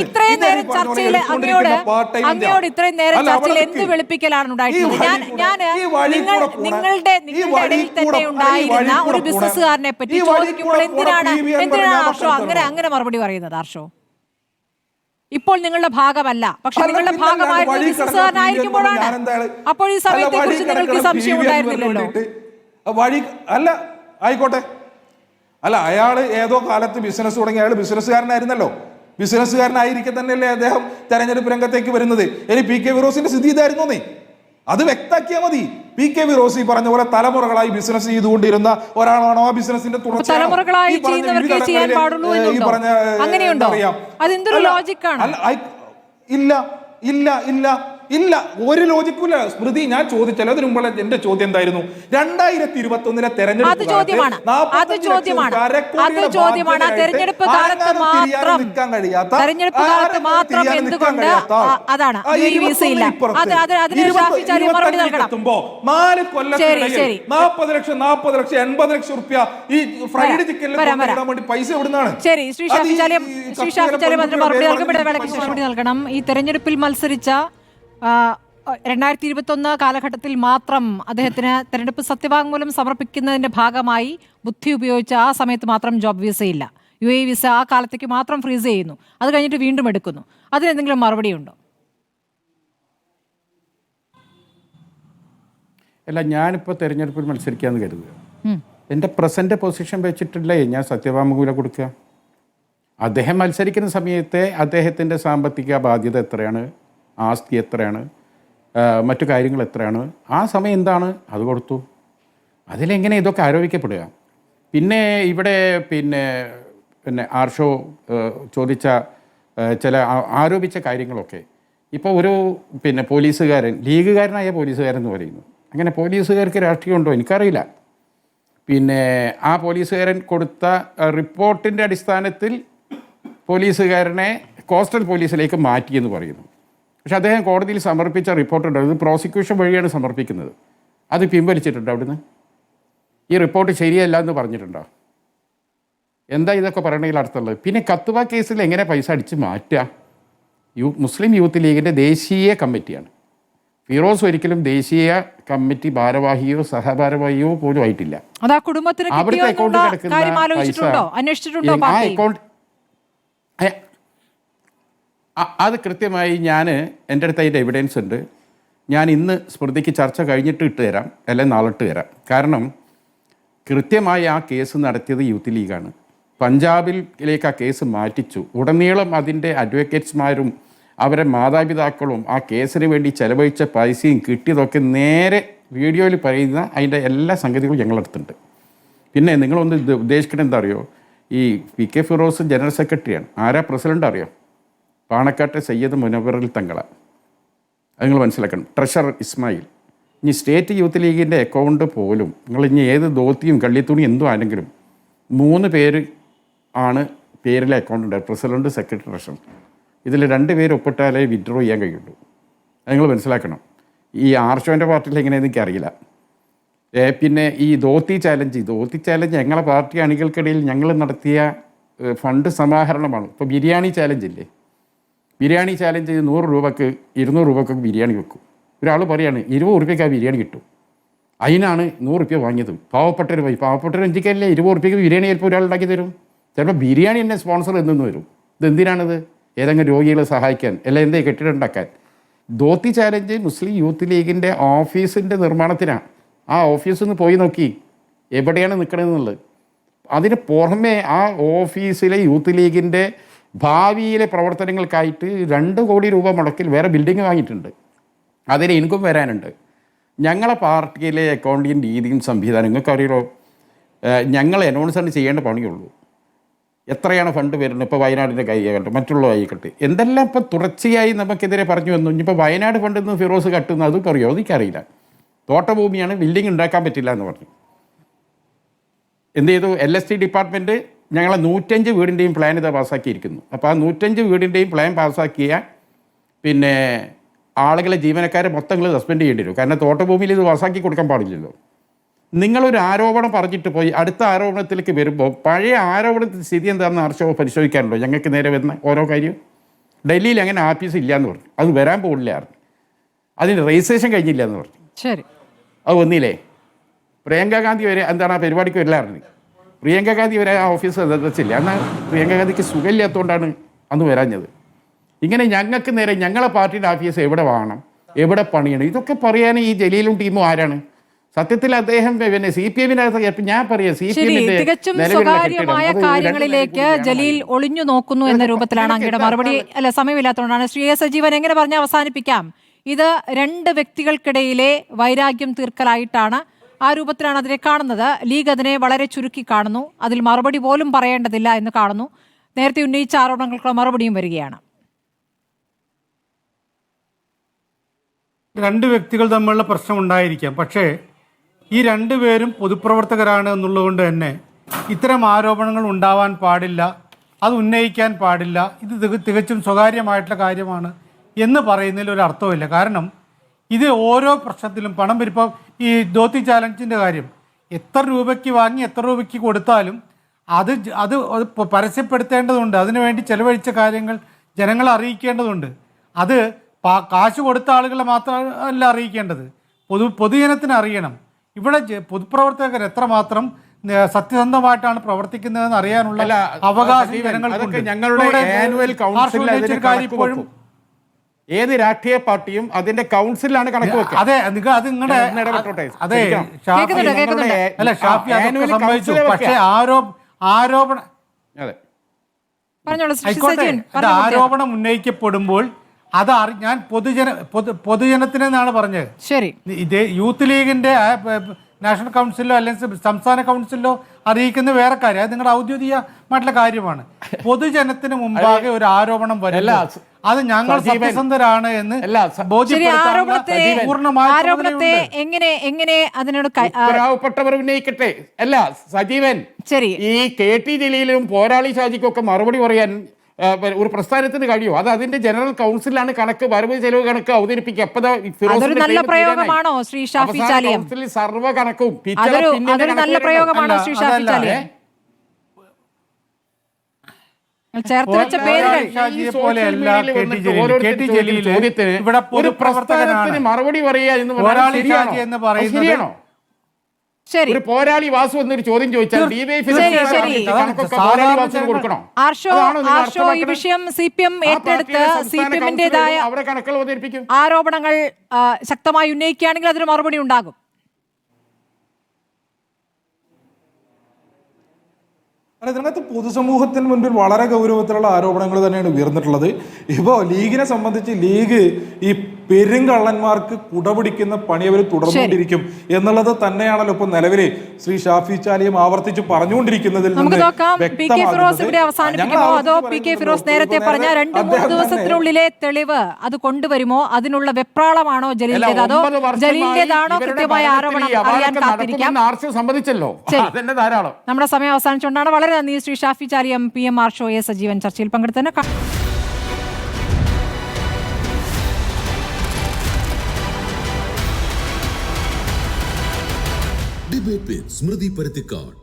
ഇത്രയും നേരം ചർച്ചയിൽ അങ്ങയോട് ഇത്രയും നേരം ചർച്ചയിൽ എന്ത് വെളുപ്പിക്കലാണ് ഉണ്ടായിട്ടുള്ളത്? ഞാൻ നിങ്ങളുടെ ഇടയിൽ തന്നെ ഉണ്ടായിരുന്ന ഒരു ബിസിനസ്സുകാരനെ പറ്റി ചോദിക്കുമ്പോൾ എന്തിനാണ് ഹർഷോ അങ്ങനെ മറുപടി പറയുന്നത്? ഹർഷോ ഇപ്പോൾ നിങ്ങളുടെ ഭാഗമല്ല, പക്ഷെ നിങ്ങളുടെ ഭാഗമായിരുന്ന ബിസിനസ്സുകാരനായിരിക്കുമ്പോഴാണ്. അപ്പോൾ ഈ സമയത്തെ കുറിച്ച് നിങ്ങൾക്ക് സംശയം ഉണ്ടായിരുന്നില്ലല്ലോ. വഴി അല്ല, ആയിക്കോട്ടെ. അല്ല, അയാൾ ഏതോ കാലത്ത് ബിസിനസ് തുടങ്ങി, അയാൾ ബിസിനസ്സുകാരനായിരുന്നല്ലോ. ബിസിനസ്സുകാരനായിരിക്കെ തന്നെയല്ലേ അദ്ദേഹം തെരഞ്ഞെടുപ്പ് രംഗത്തേക്ക് വരുന്നത്. ഇനി PK ഫിറോസിന്റെ സ്ഥിതി ഇതായിരുന്നു, അത് വ്യക്താക്കിയാൽ മതി. PK ഫിറോസ് ഈ പറഞ്ഞ പോലെ തലമുറകളായി ബിസിനസ് ചെയ്തുകൊണ്ടിരുന്ന ഒരാളാണോ? ആ ബിസിനസിന്റെ തലമുറകളായി ചെയ്യുന്നവർക്കേ ചെയ്യാൻ പാടുള്ളൂ എന്നുണ്ടോ? അങ്ങനെയുണ്ടോ? അതെന്തൊരു ലോജിക്കാണ്? ഇല്ല, ഒരു ലോജിക്കില്ല സ്മൃതി. ഞാൻ ചോദിച്ചാൽ അതിന് മുമ്പ് എന്റെ ചോദ്യം എന്തായിരുന്നു? 2021 തെരഞ്ഞെടുപ്പ് എത്തുമ്പോ 4 കൊല്ലത്തിനിടയിൽ 40 ലക്ഷം 80 ലക്ഷം റുപ്യ ഈ ഫ്രൈഡ് ചിക്കനിൽ കൊണ്ടുവരാൻ വേണ്ടി പൈസ എവിടുന്നാണ്? ശരി, ശ്രീ മറുപടി നൽകണം. ഈ തെരഞ്ഞെടുപ്പിൽ മത്സരിച്ച 2021 കാലഘട്ടത്തിൽ മാത്രം അദ്ദേഹത്തിന് തെരഞ്ഞെടുപ്പ് സത്യവാങ്മൂലം സമർപ്പിക്കുന്നതിന്റെ ഭാഗമായി ബുദ്ധി ഉപയോഗിച്ച് ആ സമയത്ത് മാത്രം ജോബ് വിസയില്ല. UAE വിസ ആ കാലത്തേക്ക് മാത്രം ഫ്രീസ് ചെയ്യുന്നു. അത് കഴിഞ്ഞിട്ട് വീണ്ടും എടുക്കുന്നു. അതിനെന്തെങ്കിലും മറുപടി ഉണ്ടോ? അല്ല, ഞാനിപ്പോൾ തെരഞ്ഞെടുപ്പിൽ മത്സരിക്കാമെന്ന് കരുതുക. എൻ്റെ പ്രസൻറ്റ് പൊസിഷൻ വെച്ചിട്ടില്ലേ ഞാൻ സത്യവാങ്മൂലം കൊടുക്കുക. അദ്ദേഹം മത്സരിക്കുന്ന സമയത്തെ അദ്ദേഹത്തിൻ്റെ സാമ്പത്തിക ബാധ്യത എത്രയാണ്, ആസ്തി എത്രയാണ്, മറ്റു കാര്യങ്ങൾ എത്രയാണ്, ആ സമയം എന്താണ്, അത് കൊടുത്തു. അതിലെങ്ങനെ ഇതൊക്കെ ആരോപിക്കപ്പെടുക? പിന്നെ ഇവിടെ പിന്നെ ആർഷോ ചോദിച്ച ചില ആരോപിച്ച കാര്യങ്ങളൊക്കെ ഇപ്പോൾ ഒരു പോലീസുകാരൻ, ലീഗുകാരനായ പോലീസുകാരൻ എന്ന് പറയുന്നു. അങ്ങനെ പോലീസുകാർക്ക് രാഷ്ട്രീയമുണ്ടോ എനിക്കറിയില്ല. ആ പോലീസുകാരൻ കൊടുത്ത റിപ്പോർട്ടിൻ്റെ അടിസ്ഥാനത്തിൽ പോലീസുകാരനെ കോസ്റ്റൽ പോലീസിലേക്ക് മാറ്റിയെന്ന് പറയുന്നു. പക്ഷെ അദ്ദേഹം കോടതിയിൽ സമർപ്പിച്ച റിപ്പോർട്ടുണ്ട്, ഇത് പ്രോസിക്യൂഷൻ വഴിയാണ് സമർപ്പിക്കുന്നത്. അത് പിൻവലിച്ചിട്ടുണ്ടോ അവിടുന്ന്? ഈ റിപ്പോർട്ട് ശരിയല്ല എന്ന് പറഞ്ഞിട്ടുണ്ടോ? എന്താ ഇതൊക്കെ പറയണമെങ്കിൽ അർത്ഥമുള്ളത്? പിന്നെ കത്തുവ കേസിൽ എങ്ങനെ പൈസ അടിച്ച് മാറ്റുക? മുസ്ലിം യൂത്ത് ലീഗിൻ്റെ ദേശീയ കമ്മിറ്റിയാണ്. ഫിറോസ് ഒരിക്കലും ദേശീയ കമ്മിറ്റി ഭാരവാഹിയോ സഹഭാരവാഹിയോ പോലും ആയിട്ടില്ല. അവിടുത്തെ അക്കൗണ്ടിൽ കിടക്കുന്ന പൈസ ആ അക്കൗണ്ട് അത് കൃത്യമായി എൻ്റെ അടുത്ത് അതിൻ്റെ എവിഡൻസ് ഉണ്ട്. ഞാൻ ഇന്ന് സ്മൃതിക്ക് ചർച്ച കഴിഞ്ഞിട്ട് ഇട്ട് തരാം, അല്ലെങ്കിൽ നാളെ ഇട്ട് തരാം. കാരണം കൃത്യമായി ആ കേസ് നടത്തിയത് യൂത്ത് ലീഗാണ്. പഞ്ചാബിലേക്ക് ആ കേസ് മാറ്റിച്ചു. ഉടനീളം അതിൻ്റെ അഡ്വക്കേറ്റ്സ്മാരും അവരെ മാതാപിതാക്കളും ആ കേസിന് വേണ്ടി ചെലവഴിച്ച പൈസയും കിട്ടിയതൊക്കെ നേരെ വീഡിയോയിൽ പറയുന്ന അതിൻ്റെ എല്ലാ സംഗതികളും ഞങ്ങളടുത്തുണ്ട്. പിന്നെ നിങ്ങളൊന്ന് ഉദ്ദേശിക്കുന്നത് എന്താ അറിയോ? ഈ PK ഫിറോസ് ജനറൽ സെക്രട്ടറിയാണ്. ആരാ പ്രസിഡന്റ് അറിയോ? പാണക്കാട്ടെ സയ്യദ് മുനവറിൽ തങ്ങള. അത് നിങ്ങൾ മനസ്സിലാക്കണം. ട്രഷറർ ഇസ്മായിൽ. ഇനി സ്റ്റേറ്റ് യൂത്ത് ലീഗിൻ്റെ അക്കൗണ്ട് പോലും നിങ്ങൾ ഇനി ഏത് ധോത്തിയും കള്ളിത്തുണിയും എന്തോ ആണെങ്കിലും 3 പേര് ആണ് പേരിലെ അക്കൗണ്ട് ഉണ്ട്, പ്രസിഡന്റ്, സെക്രട്ടറി, ട്രഷറർ. ഇതിൽ 2 പേര് ഒപ്പിട്ടാലേ വിഡ്രോ ചെയ്യാൻ കഴിയുള്ളൂ. അത് നിങ്ങൾ മനസ്സിലാക്കണം. ഈ ആർഷോൻ്റെ പാർട്ടിയിൽ എങ്ങനെയെന്ന് എനിക്കറിയില്ല. പിന്നെ ഈ ധോത്തി ചാലഞ്ച് ഞങ്ങളെ പാർട്ടി അണികൾക്കിടയിൽ ഞങ്ങൾ നടത്തിയ ഫണ്ട് സമാഹരണമാണ്. ഇപ്പോൾ ബിരിയാണി ചാലഞ്ച് ഇല്ലേ? ബിരിയാണി ചാലഞ്ച് 100 രൂപക്ക് 200 രൂപക്കൊക്കെ ബിരിയാണി വെക്കും. ഒരാൾ പറയാണ് 20 രൂപയ്ക്ക് ആ ബിരിയാണി കിട്ടും. അതിനാണ് 100 രൂപ വാങ്ങിയത്. പാവപ്പെട്ടൊരു ഇന്ത്യക്കല്ലേ 20 രൂപയ്ക്ക് ബിരിയാണി ചിലപ്പോൾ ഒരാൾ ഉണ്ടാക്കി തരും. ചിലപ്പോൾ ബിരിയാണി തന്നെ സ്പോൺസർ എന്നു വരും. ഇതെന്തിനാണിത്? ഏതെങ്കിലും രോഗികളെ സഹായിക്കാൻ അല്ല എന്തേ കെട്ടിടം ഉണ്ടാക്കാൻ? ധോത്തി ചാലഞ്ച് മുസ്ലിം യൂത്ത് ലീഗിൻ്റെ ഓഫീസിൻ്റെ നിർമ്മാണത്തിനാണ്. ആ ഓഫീസിൽ നിന്ന് പോയി നോക്കി എവിടെയാണ് നിൽക്കണമെന്നുള്ളത്. അതിന് പുറമെ ആ ഓഫീസിലെ യൂത്ത് ലീഗിൻ്റെ ഭാവിയിലെ പ്രവർത്തനങ്ങൾക്കായിട്ട് 2 കോടി രൂപ മുടക്കിൽ വേറെ ബിൽഡിംഗ് വാങ്ങിയിട്ടുണ്ട്. അതിന് ഇൻകം വരാനുണ്ട്. ഞങ്ങളെ പാർട്ടിയിലെ അക്കൗണ്ടിങ് രീതിയും സംവിധാനം നിങ്ങൾക്കറിയോ? ഞങ്ങൾ അനൗൺസ്മെൻറ്റ് ചെയ്യേണ്ട പണിയുള്ളൂ. എത്രയാണ് ഫണ്ട് വരുന്നത്? ഇപ്പോൾ വയനാടിൻ്റെ കൈയാകട്ടെ, മറ്റുള്ള കൈകട്ടെ, എന്തെല്ലാം ഇപ്പോൾ തുടർച്ചയായി നമുക്കെതിരെ പറഞ്ഞു വന്നു. ഇനിയിപ്പോൾ വയനാട് ഫണ്ടിൽ നിന്ന് ഫിറോസ് കട്ടുന്ന അതും അറിയോ? എനിക്കറിയില്ല. തോട്ടഭൂമിയാണ്, ബിൽഡിംഗ് ഉണ്ടാക്കാൻ പറ്റില്ല എന്ന് പറഞ്ഞു. എന്ത് ചെയ്തു? LST ഡിപ്പാർട്ട്മെൻറ്റ് ഞങ്ങളെ 105 വീടിൻ്റെയും പ്ലാൻ ഇതാ പാസ്സാക്കിയിരിക്കുന്നു. അപ്പോൾ ആ 105 വീടിൻ്റെയും പ്ലാൻ പാസ്സാക്കിയ ആളുകളെ ജീവനക്കാരെ മൊത്തങ്ങൾ സസ്പെൻഡ് ചെയ്യേണ്ടി വരും. കാരണം തോട്ടഭൂമിയിൽ ഇത് വാസാക്കി കൊടുക്കാൻ പാടില്ലല്ലോ. നിങ്ങളൊരു ആരോപണം പറഞ്ഞിട്ട് പോയി അടുത്ത ആരോപണത്തിലേക്ക് വരുമ്പോൾ പഴയ ആരോപണത്തിൻ്റെ സ്ഥിതി എന്താണെന്ന് ആർഷോ പരിശോധിക്കാറുണ്ടോ? ഞങ്ങൾക്ക് നേരെ വരുന്ന ഓരോ കാര്യം ഡൽഹിയിൽ അങ്ങനെ ആഫീസ് ഇല്ല എന്ന് പറഞ്ഞു, അത് വരാൻ പോകില്ലായിരുന്നു, അതിന് രജിസ്ട്രേഷൻ കഴിഞ്ഞില്ല എന്ന് പറഞ്ഞു. ശരി, അത് വന്നില്ലേ? പ്രിയങ്ക ഗാന്ധി വരെ എന്താണ് ആ പരിപാടിക്ക് വരില്ലായിരുന്നു. പ്രിയങ്ക ഗാന്ധി വരെ ആ ഓഫീസ് വെച്ചില്ല. എന്നാൽ പ്രിയങ്ക ഗാന്ധിക്ക് സുഖമില്ലാത്തതുകൊണ്ടാണ് അന്ന് വരാഞ്ഞത്. ഇങ്ങനെ ഞങ്ങൾക്ക് നേരെ ഞങ്ങളെ പാർട്ടിയുടെ ഓഫീസ് എവിടെ വാങ്ങണം, എവിടെ പണിയണം, ഇതൊക്കെ പറയാൻ ഈ ജലീലും ടീമും ആരാണ്? സത്യത്തിൽ അദ്ദേഹം പിന്നെ CPM-നകത്ത് ഞാൻ പറയാം, തികച്ചും സ്വകാര്യമായ കാര്യങ്ങളിലേക്ക് ജലീൽ ഒളിഞ്ഞു നോക്കുന്നു എന്ന രൂപത്തിലാണ് അങ്ങയുടെ മറുപടി. അല്ല, സമയമില്ലാത്തതുകൊണ്ടാണ്. ശ്രീ എ സജീവൻ, എങ്ങനെ പറഞ്ഞ് അവസാനിപ്പിക്കാം? ഇത് രണ്ട് വ്യക്തികൾക്കിടയിലെ വൈരാഗ്യം തീർക്കലായിട്ടാണ്, ആ രൂപത്തിലാണ് അതിനെ കാണുന്നത്. ലീഗ് അതിനെ വളരെ ചുരുക്കി കാണുന്നു, അതിൽ മറുപടി പോലും പറയേണ്ടതില്ല എന്ന് കാണുന്നു. നേരത്തെ ഉന്നയിച്ച ആരോപണങ്ങൾക്ക് മറുപടിയും വരികയാണ്. രണ്ട് വ്യക്തികൾ തമ്മിലുള്ള പ്രശ്നം ഉണ്ടായിരിക്കാം, പക്ഷേ ഈ രണ്ടുപേരും പൊതുപ്രവർത്തകരാണ് എന്നുള്ളതുകൊണ്ട് തന്നെ ഇത്തരം ആരോപണങ്ങൾ ഉണ്ടാവാൻ പാടില്ല, അത് ഉന്നയിക്കാൻ പാടില്ല, ഇത് തികച്ചും സ്വകാര്യമായിട്ടുള്ള കാര്യമാണ് എന്ന് പറയുന്നതിൽ ഒരു അർത്ഥമില്ല. കാരണം ഇത് ഓരോ പ്രശ്നത്തിലും പണം ഇപ്പോൾ ഈ ധോത്തി ചാലഞ്ചിൻ്റെ കാര്യം എത്ര രൂപയ്ക്ക് വാങ്ങി എത്ര രൂപയ്ക്ക് കൊടുത്താലും അത് പരസ്യപ്പെടുത്തേണ്ടതുണ്ട്. അതിനുവേണ്ടി ചെലവഴിച്ച കാര്യങ്ങൾ ജനങ്ങളെ അറിയിക്കേണ്ടതുണ്ട്. അത് കാശ് കൊടുത്ത ആളുകളെ മാത്രമല്ല അറിയിക്കേണ്ടത്, പൊതുജനത്തിന് അറിയണം. ഇവിടെ പൊതുപ്രവർത്തകർ എത്രമാത്രം സത്യസന്ധമായിട്ടാണ് പ്രവർത്തിക്കുന്നതെന്ന് അറിയാനുള്ള അവകാശം ജനങ്ങൾക്കുണ്ട്. ഏത് രാഷ്ട്രീയ പാർട്ടിയും അതിന്റെ കൗൺസിലാണ് കണക്ക് വെക്കുക. അതെ, അത് നിങ്ങളുടെ അതെ അല്ല ഷാഫി, അതൊക്കെ സംഭവിച്ചു. പക്ഷേ ആരോപണം ആരോപണം ഉന്നയിക്കപ്പെടുമ്പോൾ അത് ഞാൻ പൊതുജനത്തിനെന്നാണ് പറഞ്ഞത്. ശരി, ഇത് യൂത്ത് ലീഗിന്റെ നാഷണൽ കൗൺസിലോ അല്ലെങ്കിൽ സംസ്ഥാന കൗൺസിലോ അറിയിക്കുന്ന വേറെ കാര്യം, അത് നിങ്ങളുടെ ഔദ്യോഗികമായിട്ടുള്ള കാര്യമാണ്. പൊതുജനത്തിന് മുമ്പാകെ ഒരു ആരോപണം വരില്ല, അത് ഞങ്ങൾ സത്യസന്ധരാണ് എന്ന് ആരോപണത്തെ എങ്ങനെ അതിനോട് ഉന്നയിക്കട്ടെ. അല്ല സജീവൻ, ശരി, ഈ KT ജലീലും പോരാളി ഷാജിക്കൊക്കെ മറുപടി പറയാൻ ഒരു പ്രസ്ഥാനത്തിന് കഴിയുമോ? അത് അതിന്റെ ജനറൽ കൗൺസിലാണ് കണക്ക്, വരവ് ചെലവ് കണക്ക് അവതരിപ്പിക്കുക. നല്ല പ്രയോഗമാണോ ശ്രീ ഷാഫി ചാലിയം? സർവ്വ കണക്കും നല്ല പ്രയോഗമാണോ ശ്രീ ഷാഫി ചാലിയം? ചേർത്ത് വെച്ച പേരുകൾ ഒരു പ്രവർത്തകനാണ് മറുപടി പറയുക എന്ന് പറയുന്നത്. ശരി, ഒരു പോരാളി വാസു എന്നൊരു ചോദ്യം ചോദിച്ചാൽ കൊടുക്കണോ? ആർഷോ, ഈ വിഷയം CPM ഏറ്റെടുത്ത് CPM-ന്റേതായ അവരെ കണക്കുകൾ അവതരിപ്പിക്കും. ആരോപണങ്ങൾ ശക്തമായി ഉന്നയിക്കുകയാണെങ്കിൽ അതിന് മറുപടി ഉണ്ടാകും. ഇതിനകത്ത് പൊതുസമൂഹത്തിന് മുൻപിൽ വളരെ ഗൗരവത്തിലുള്ള ആരോപണങ്ങൾ തന്നെയാണ് ഉയർന്നിട്ടുള്ളത്. ഇപ്പോൾ ലീഗിനെ സംബന്ധിച്ച് ലീഗ് ഈ പെരുങ്കള്ളന്മാർക്ക് കുടപിടിക്കുന്ന പണി അവർ തുടർന്നുകൊണ്ടിരിക്കും എന്നുള്ളത് തന്നെയാണല്ലോ ഇപ്പൊ നിലവില് ശ്രീ ഷാഫി ചാലിയം ആവർത്തിച്ച് പറഞ്ഞുകൊണ്ടിരിക്കുന്നതിൽ നമുക്ക് നോക്കാം. PK ഫിറോസ് ഇവിടെ അവസാനിപ്പിക്കുമോ അതോ PK ഫിറോസ് നേരത്തെ പറഞ്ഞ 2-3 ദിവസത്തിനുള്ളിലെ തെളിവ് അത് കൊണ്ടുവരുമോ? അതിനുള്ള വെപ്രാളമാണോ ജലീലിന്റേത്, അതോ ജലീലിന്റേതാണോ കൃത്യമായ ആരോപണം അറിയാൻ കാത്തിരിക്കാം. നമ്മുടെ സമയം അവസാനിച്ചുകൊണ്ടാണ്. വളരെ നന്ദി ശ്രീ ഷാഫി ചാലിയം, PM ആർഷോ, എ സജീവൻ ചർച്ചയിൽ പങ്കെടുത്തതിന്. ഡിബേറ്റ് വിത്ത് സ്മൃതി പരുത്തിക്കാട്.